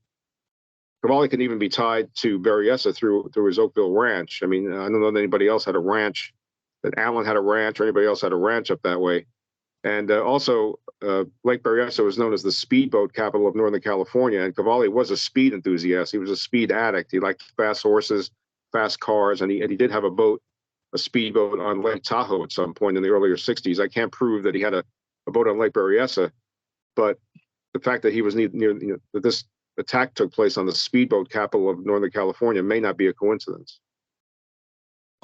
Cavalli can even be tied to Berryessa through his Oakville ranch. I mean, I don't know that anybody else had a ranch, that Allen had a ranch, or anybody else had a ranch up that way. And also, Lake Berryessa was known as the speedboat capital of Northern California, and Cavalli was a speed enthusiast. He was a speed addict. He liked fast horses, fast cars, and he did have a speedboat on Lake Tahoe at some point in the earlier 60s. I can't prove that he had a boat on Lake Berryessa, but the fact that he was near that this attack took place on the speedboat capital of Northern California may not be a coincidence.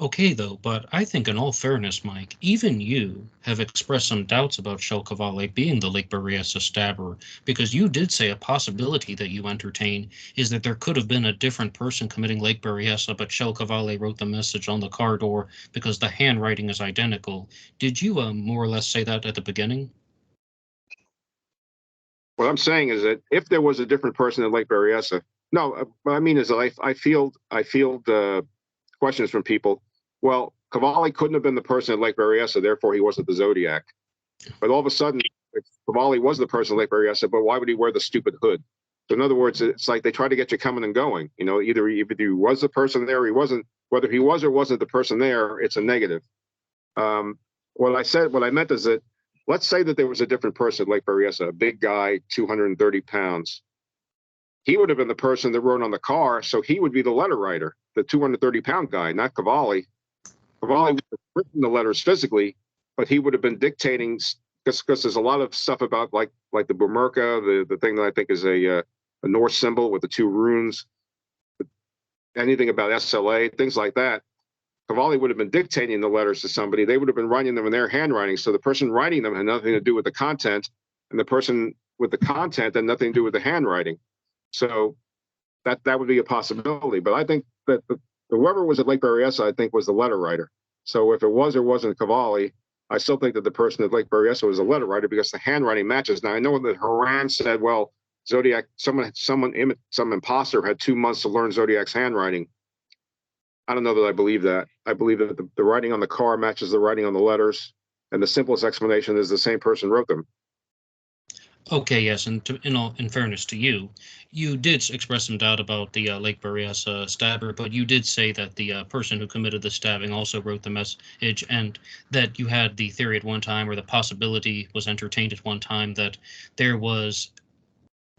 Okay, though, but I think in all fairness, Mike, even you have expressed some doubts about Shel Cavalli being the Lake Berryessa stabber, because you did say a possibility that you entertain is that there could have been a different person committing Lake Berryessa, but Shel Cavalli wrote the message on the car door because the handwriting is identical. Did you more or less say that at the beginning? What I'm saying is that if there was a different person in Lake Berryessa, no, what I mean is that I field questions from people. Well, Cavalli couldn't have been the person at Lake Berryessa, therefore he wasn't the Zodiac. But all of a sudden, if Cavalli was the person at Lake Berryessa, but why would he wear the stupid hood? So in other words, it's like they try to get you coming and going. Either he was the person there, or he wasn't. Whether he was or wasn't the person there, it's a negative. What I meant is that let's say that there was a different person at Lake Berryessa, a big guy, 230 pounds. He would have been the person that wrote on the car, so he would be the letter writer, the 230-pound guy, not Cavalli. Cavalli would have written the letters physically, but he would have been dictating, because there's a lot of stuff about like the Burmerka, the thing that I think is a Norse symbol with the two runes, anything about SLA, things like that. Cavalli would have been dictating the letters to somebody. They would have been writing them in their handwriting. So the person writing them had nothing to do with the content, and the person with the content had nothing to do with the handwriting. So that would be a possibility. But I think that whoever was at Lake Berryessa, I think, was the letter writer. So if it was or wasn't Cavalli, I still think that the person at Lake Berryessa was a letter writer because the handwriting matches. Now I know that Haran said, well, Zodiac, some imposter had 2 months to learn Zodiac's handwriting. I don't know that I believe that. I believe that the writing on the car matches the writing on the letters, and the simplest explanation is the same person wrote them. Okay, yes, and in fairness to you, you did express some doubt about the Lake Berryessa stabber, but you did say that the person who committed the stabbing also wrote the message, and that you had the theory at one time, or the possibility was entertained at one time, that there was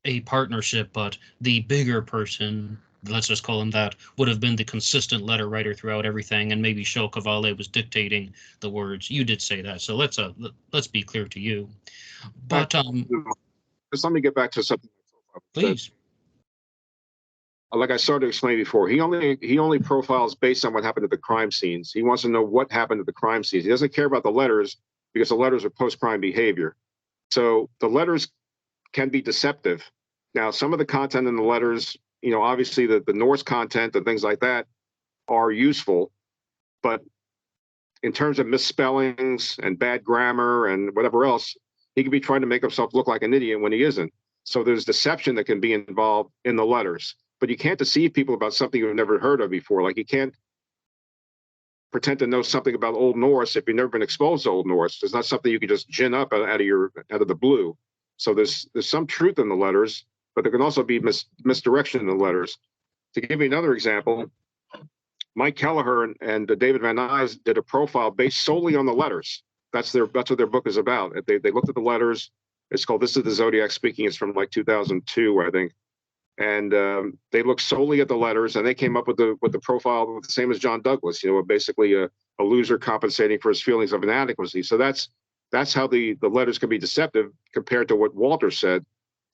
a partnership, but the bigger person, let's just call him that, would have been the consistent letter writer throughout everything, and maybe Shel Cavalli was dictating the words. You did say that, so let's be clear to you. But just let me get back to something. please. like I started to explain before, he only profiles based on what happened at the crime scenes. He wants to know what happened at the crime scenes. He doesn't care about the letters because the letters are post-crime behavior. So the letters can be deceptive. Now, some of the content in the letters, obviously the Norse content and things like that are useful, but in terms of misspellings and bad grammar and whatever else, he could be trying to make himself look like an idiot when he isn't. So there's deception that can be involved in the letters, but you can't deceive people about something you've never heard of before. Like you can't pretend to know something about Old Norse if you've never been exposed to Old Norse. It's not something you can just gin up out of the blue. So there's some truth in the letters, but there can also be misdirection in the letters. To give you another example, Mike Kelleher and David Van Nuys did a profile based solely on the letters. That's what their book is about. They looked at the letters. It's called "This is the Zodiac Speaking." It's from like 2002, I think. And they looked solely at the letters, and they came up with the profile the same as John Douglas. Basically a loser compensating for his feelings of inadequacy. So that's how the letters can be deceptive compared to what Walter said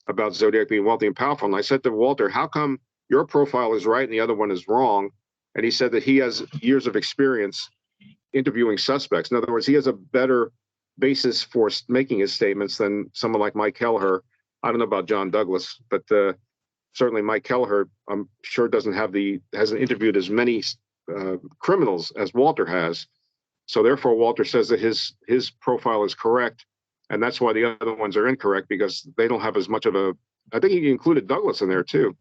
about Zodiac being wealthy and powerful. And I said to Walter, "How come your profile is right and the other one is wrong?" And he said that he has years of experience interviewing suspects. In other words, he has a better basis for making his statements than someone like Mike Kelleher. I don't know about John Douglas, but certainly Mike Kelleher, I'm sure hasn't interviewed as many criminals as Walter has. So therefore, Walter says that his profile is correct, and that's why the other ones are incorrect, because they don't have as much of a. I think he included Douglas in there too.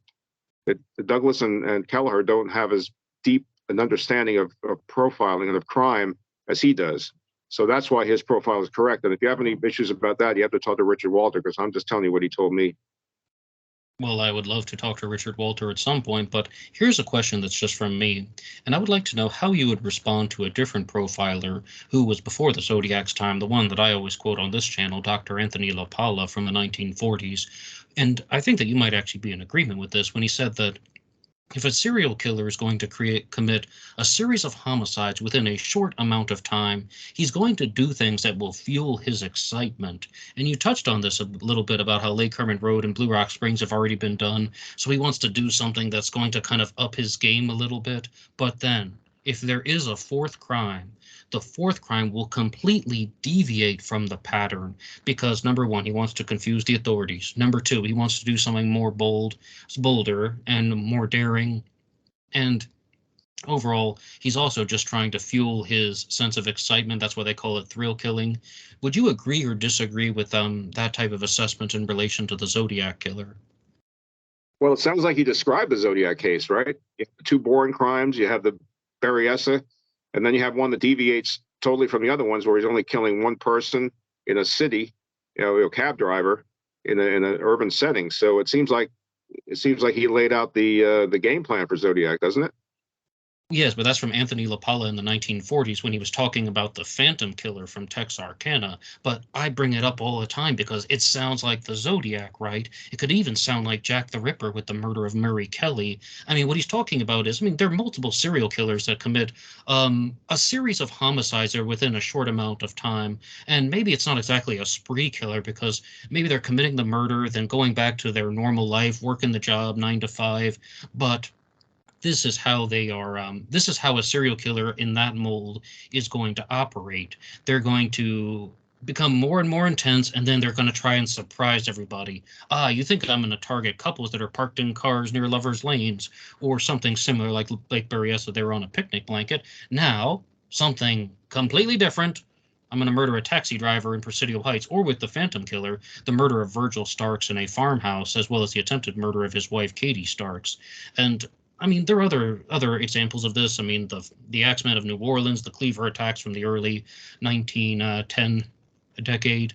That Douglas and Kelleher don't have as deep an understanding of profiling and of crime as he does. So that's why his profile is correct. And if you have any issues about that, you have to talk to Richard Walter, because I'm just telling you what he told me. Well, I would love to talk to Richard Walter at some point, but here's a question that's just from me, and I would like to know how you would respond to a different profiler who was before the Zodiac's time, the one that I always quote on this channel, Dr. Anthony LaPalla from the 1940s. And I think that you might actually be in agreement with this when he said that if a serial killer is going to commit a series of homicides within a short amount of time, he's going to do things that will fuel his excitement. And you touched on this a little bit about how Lake Herman Road and Blue Rock Springs have already been done. So he wants to do something that's going to kind of up his game a little bit. But then, if there is a fourth crime, the fourth crime will completely deviate from the pattern because, number one, he wants to confuse the authorities. Number two, he wants to do something more bolder and more daring. And overall, he's also just trying to fuel his sense of excitement. That's why they call it thrill killing. Would you agree or disagree with that type of assessment in relation to the Zodiac killer? Well, it sounds like he described the Zodiac case, right? You have two boring crimes. You have the Berryessa, and then you have one that deviates totally from the other ones, where he's only killing one person in a city, a cab driver in an urban setting. So it seems like he laid out the game plan for Zodiac, doesn't it? Yes, but that's from Anthony LaPalla in the 1940s when he was talking about the Phantom Killer from Texarkana. But I bring it up all the time because it sounds like the Zodiac, right? It could even sound like Jack the Ripper with the murder of Murray Kelly. I mean, what he's talking about is, there are multiple serial killers that commit a series of homicides that are within a short amount of time. And maybe it's not exactly a spree killer because maybe they're committing the murder, then going back to their normal life, working the job 9 to 5. But this is how they are. This is how a serial killer in that mold is going to operate. They're going to become more and more intense, and then they're going to try and surprise everybody. You think I'm going to target couples that are parked in cars near lovers' lanes, or something similar like Lake Berryessa, they were on a picnic blanket. Now, something completely different. I'm going to murder a taxi driver in Presidio Heights, or with the Phantom Killer, the murder of Virgil Starks in a farmhouse, as well as the attempted murder of his wife, Katie Starks. And there are other examples of this. The Axemen of New Orleans, the Cleaver attacks from the early 1910 decade.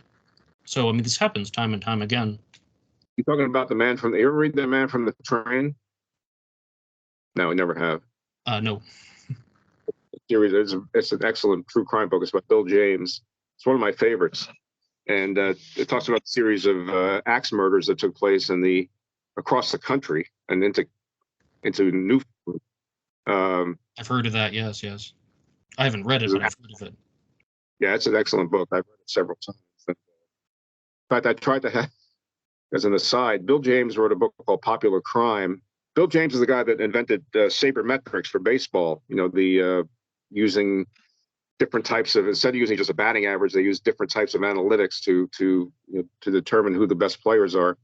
So, this happens time and time again. You talking about you ever read The Man from the Train? No, I never have. No. Series, it's an excellent true crime book. It's about Bill James. It's one of my favorites. And it talks about a series of axe murders that took place across the country and into New. I've heard of that. Yes. I haven't read it, but I've heard of it. Yeah, it's an excellent book. I've read it several times. In fact, I tried to have, as an aside, Bill James wrote a book called Popular Crime, Bill James is the guy that invented sabermetrics for baseball. You know, the using different types of, instead of using just a batting average, they use different types of analytics to determine who the best players are.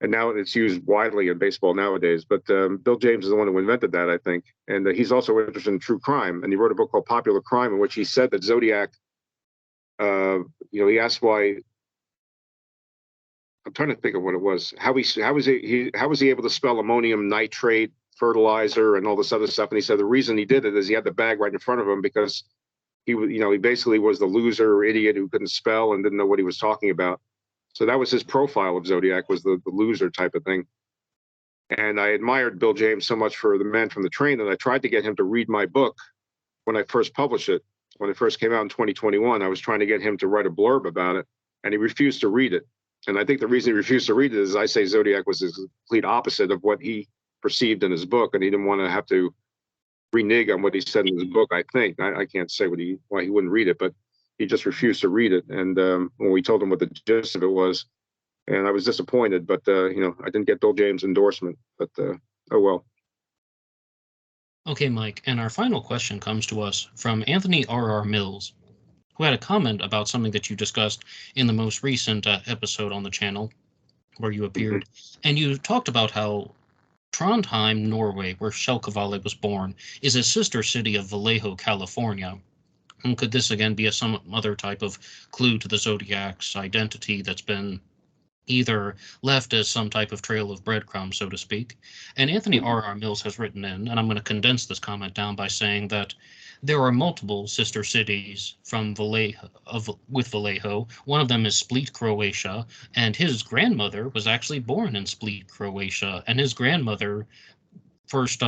And now it's used widely in baseball nowadays. But Bill James is the one who invented that, I think. And he's also interested in true crime. And he wrote a book called Popular Crime, in which he said that Zodiac, he asked why. I'm trying to think of what it was. How was he able to spell ammonium nitrate, fertilizer, and all this other stuff? And he said the reason he did it is he had the bag right in front of him, because he basically was the loser or idiot who couldn't spell and didn't know what he was talking about. So that was his profile of Zodiac, was the loser type of thing. And I admired Bill James so much for The Man from the Train that I tried to get him to read my book when I first published it. When it first came out in 2021, I was trying to get him to write a blurb about it, and he refused to read it. And I think the reason he refused to read it is I say Zodiac was the complete opposite of what he perceived in his book, and he didn't want to have to renege on what he said in his book. I think I can't say why he wouldn't read it, but he just refused to read it. And when we told him what the gist of it was, and I was disappointed, but I didn't get Bill James' endorsement. But oh well. Okay, Mike, and our final question comes to us from Anthony R.R. Mills, who had a comment about something that you discussed in the most recent episode on the channel where you appeared. And you talked about how Trondheim, Norway, where Kjell was born, is a sister city of Vallejo, California. And could this again be some other type of clue to the Zodiac's identity that's been either left as some type of trail of breadcrumbs, so to speak? And Anthony R.R. Mills has written in, and I'm going to condense this comment down by saying that there are multiple sister cities from with Vallejo. One of them is Split, Croatia, and his grandmother was actually born in Split, Croatia, and his grandmother first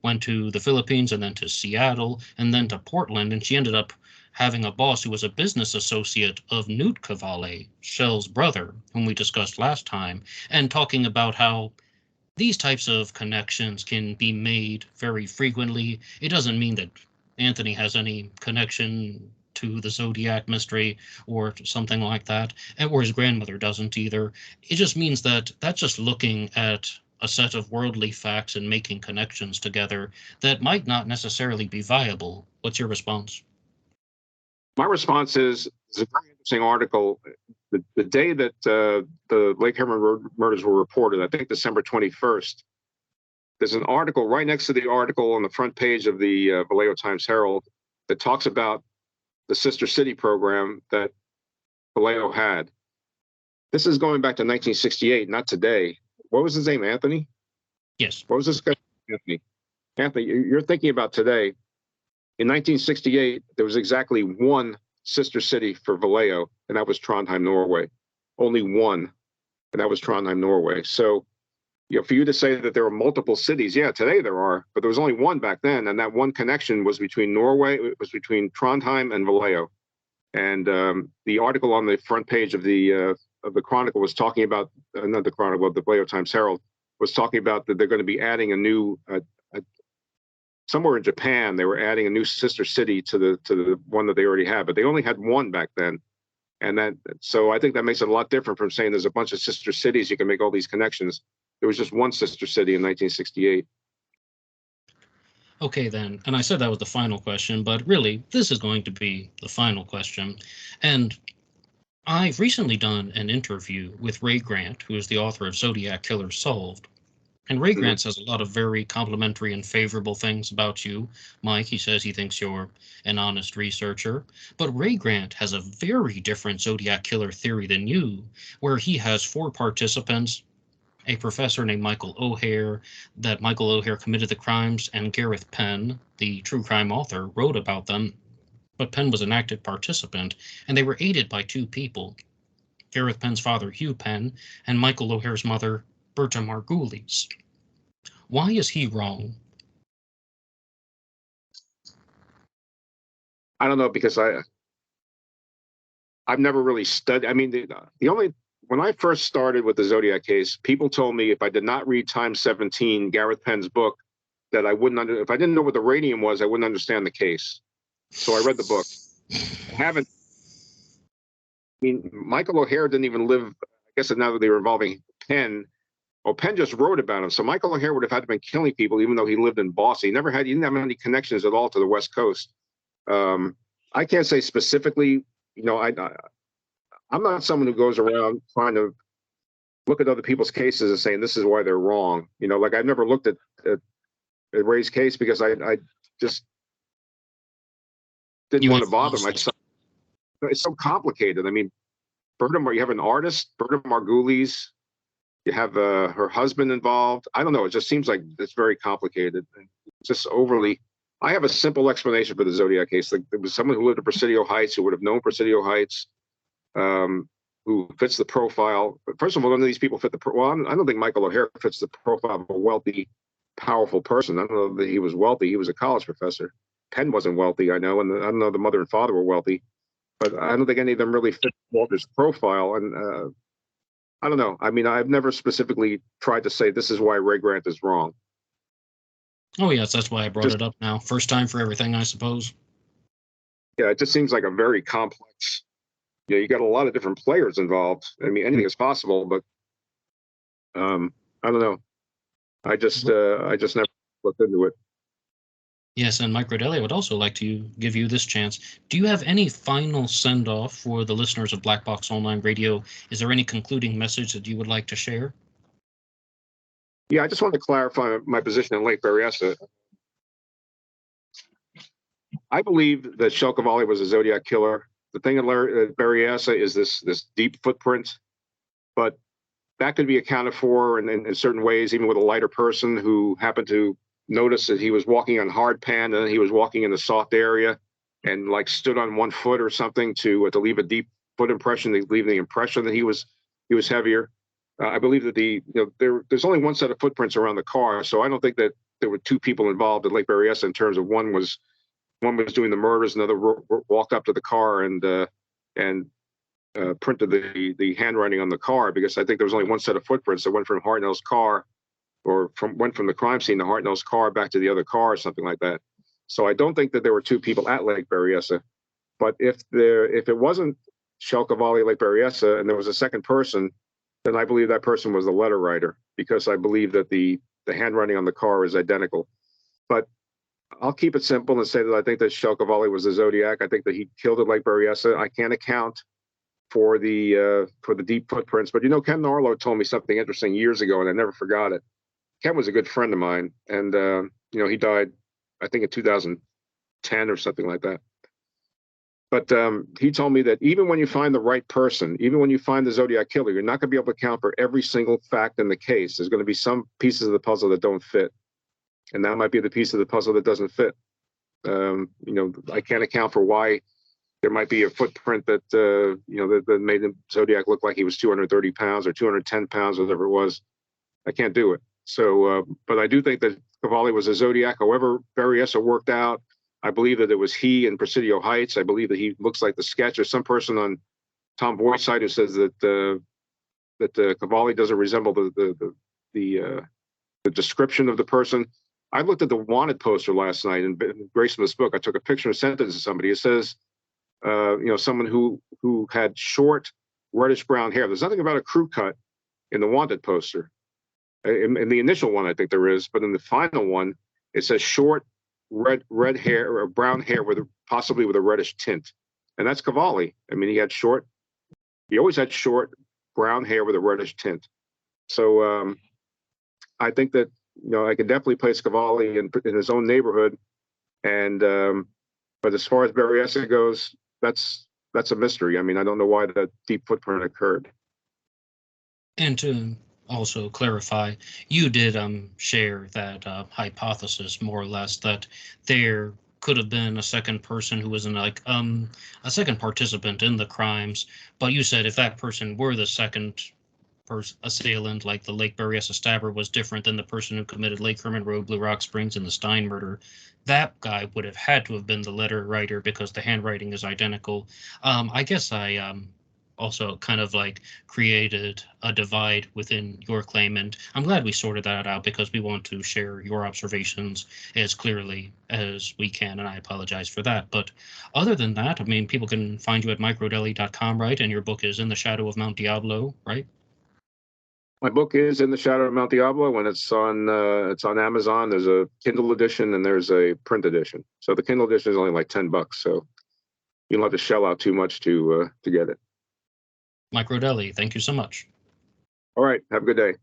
went to the Philippines and then to Seattle and then to Portland, and she ended up having a boss who was a business associate of Newt Cavalli, Shell's brother, whom we discussed last time, and talking about how these types of connections can be made very frequently. It doesn't mean that Anthony has any connection to the Zodiac mystery or something like that, or his grandmother doesn't either. It just means that that's just looking at a set of worldly facts and making connections together that might not necessarily be viable. What's your response? My response is, it's a very interesting article. The day that the Lake Herman murders were reported, I think December 21st, there's an article right next to the article on the front page of the Vallejo Times-Herald that talks about the Sister City program that Vallejo had. This is going back to 1968, not today. What was his name, Anthony? Yes. What was this guy, Anthony? Anthony, you're thinking about today. In 1968, there was exactly one sister city for Vallejo, and that was Trondheim, Norway. Only one, and that was Trondheim, Norway. So, for you to say that there are multiple cities, yeah, today there are, but there was only one back then, and that one connection was between Norway, it was between Trondheim and Vallejo. And the article on the front page of the Chronicle was talking about, not the Chronicle, but the Vallejo Times-Herald was talking about that they're going to be adding a new somewhere in Japan, they were adding a new sister city to the one that they already had, but they only had one back then. And so I think that makes it a lot different from saying there's a bunch of sister cities, you can make all these connections. There was just one sister city in 1968. Okay, then. And I said that was the final question, but really, this is going to be the final question. And I've recently done an interview with Ray Grant, who is the author of Zodiac Killer Solved. And Ray Grant says a lot of very complimentary and favorable things about you, Mike. He says he thinks you're an honest researcher. But Ray Grant has a very different Zodiac Killer theory than you, where he has 4 participants, a professor named Michael O'Hare, that Michael O'Hare committed the crimes, and Gareth Penn, the true crime author, wrote about them. But Penn was an active participant, and they were aided by 2 people, Gareth Penn's father, Hugh Penn, and Michael O'Hare's mother, Berta Margulies. Why is he wrong? I don't know, because I've never really studied. I mean, when I first started with the Zodiac case, people told me if I did not read Time 17, Gareth Penn's book, that I wouldn't if I didn't know what the radium was, I wouldn't understand the case. So I read the book. Michael O'Hare didn't even live, I guess now that they were involving Penn, Well, Penn just wrote about him. So Michael O'Hare would have had to been killing people, even though he lived in Boston. He didn't have any connections at all to the West Coast. I can't say specifically, I'm not someone who goes around trying to look at other people's cases and saying this is why they're wrong. Like I've never looked at Raze's case because I just didn't want to bother myself. It's so complicated. I mean, you have an artist, Berta Margulies, you have her husband involved. I don't know. It just seems like it's very complicated. Just overly. I have a simple explanation for the Zodiac case. Like there was someone who lived in Presidio Heights who would have known Presidio Heights, who fits the profile. First of all, none of these people fit I don't think Michael O'Hare fits the profile of a wealthy, powerful person. I don't know that he was wealthy. He was a college professor. Penn wasn't wealthy, I know, and I don't know the mother and father were wealthy, but I don't think any of them really fit Walter's profile. And I don't know. I mean, I've never specifically tried to say this is why Ray Grant is wrong. Oh, yes, that's why I brought it up now. First time for everything, I suppose. Yeah, it just seems like a very complex. You got a lot of different players involved. I mean, anything is possible, but I don't know. I just never looked into it. Yes, and Mike Rodelli would also like to give you this chance. Do you have any final send-off for the listeners of Black Box Online Radio? Is there any concluding message that you would like to share? Yeah, I just wanted to clarify my position in Lake Berryessa. I believe that Shel Cavalli was a Zodiac killer. The thing at Berryessa is this deep footprint, but that could be accounted for in certain ways, even with a lighter person who happened to notice that he was walking on hard pan and then he was walking in the soft area and like stood on 1 foot or something to leave a deep foot impression, to leave the impression that he was heavier. I believe that there's only one set of footprints around the car, so I don't think that there were two people involved at Lake Berryessa in terms of one was doing the murders, another walked up to the car and printed the handwriting on the car, because I think there was only one set of footprints that went from Hartnell's car went from the crime scene to Hartnell's car back to the other car or something like that. So I don't think that there were two people at Lake Berryessa. But if it wasn't Shel Cavalli at Lake Berryessa and there was a second person, then I believe that person was the letter writer, because I believe that the handwriting on the car is identical. But I'll keep it simple and say that I think that Shel Cavalli was the Zodiac. I think that he killed at Lake Berryessa. I can't account for the deep footprints, but Ken Narlow told me something interesting years ago, and I never forgot it. Ken was a good friend of mine, and he died, I think, in 2010 or something like that. But he told me that even when you find the right person, even when you find the Zodiac killer, you're not going to be able to account for every single fact in the case. There's going to be some pieces of the puzzle that don't fit, and that might be the piece of the puzzle that doesn't fit. I can't account for why there might be a footprint that that made the Zodiac look like he was 230 pounds or 210 pounds, whatever it was. I can't do it. So, but I do think that Cavalli was a Zodiac. However, Berryessa worked out. I believe that it was he in Presidio Heights. I believe that he looks like the sketch. There's some person on Tom Boyd's side who says that Cavalli doesn't resemble the description of the person. I looked at the wanted poster last night in Grace Smith's book. I took a picture and sent it to somebody. It says, someone who had short reddish brown hair. There's nothing about a crew cut in the wanted poster. In the initial one, I think there is, but in the final one, it says short red hair or brown hair possibly with a reddish tint, and that's Cavalli. I mean, he always had short brown hair with a reddish tint. So I think that I can definitely place Cavalli in his own neighborhood, and but as far as Berryessa goes, that's a mystery. I mean, I don't know why that deep footprint occurred. And to also clarify, you did share that hypothesis, more or less, that there could have been a second person who was a second participant in the crimes, but you said if that person were the second assailant, like the Lake Berryessa stabber was different than the person who committed Lake Herman Road, Blue Rock Springs, and the Stein murder, that guy would have had to have been the letter writer because the handwriting is identical. I guess I also kind of created a divide within your claim, and I'm glad we sorted that out because we want to share your observations as clearly as we can, and I apologize for that. But other than that, I mean, people can find you at mikerodelli.com, right? And your book is In the Shadow of Mount Diablo, right? My book is In the Shadow of Mount Diablo, and it's on Amazon. There's a Kindle edition and there's a print edition. So the Kindle edition is only like $10, so you don't have to shell out too much to get it. Mike Rodelli, thank you so much. All right, have a good day.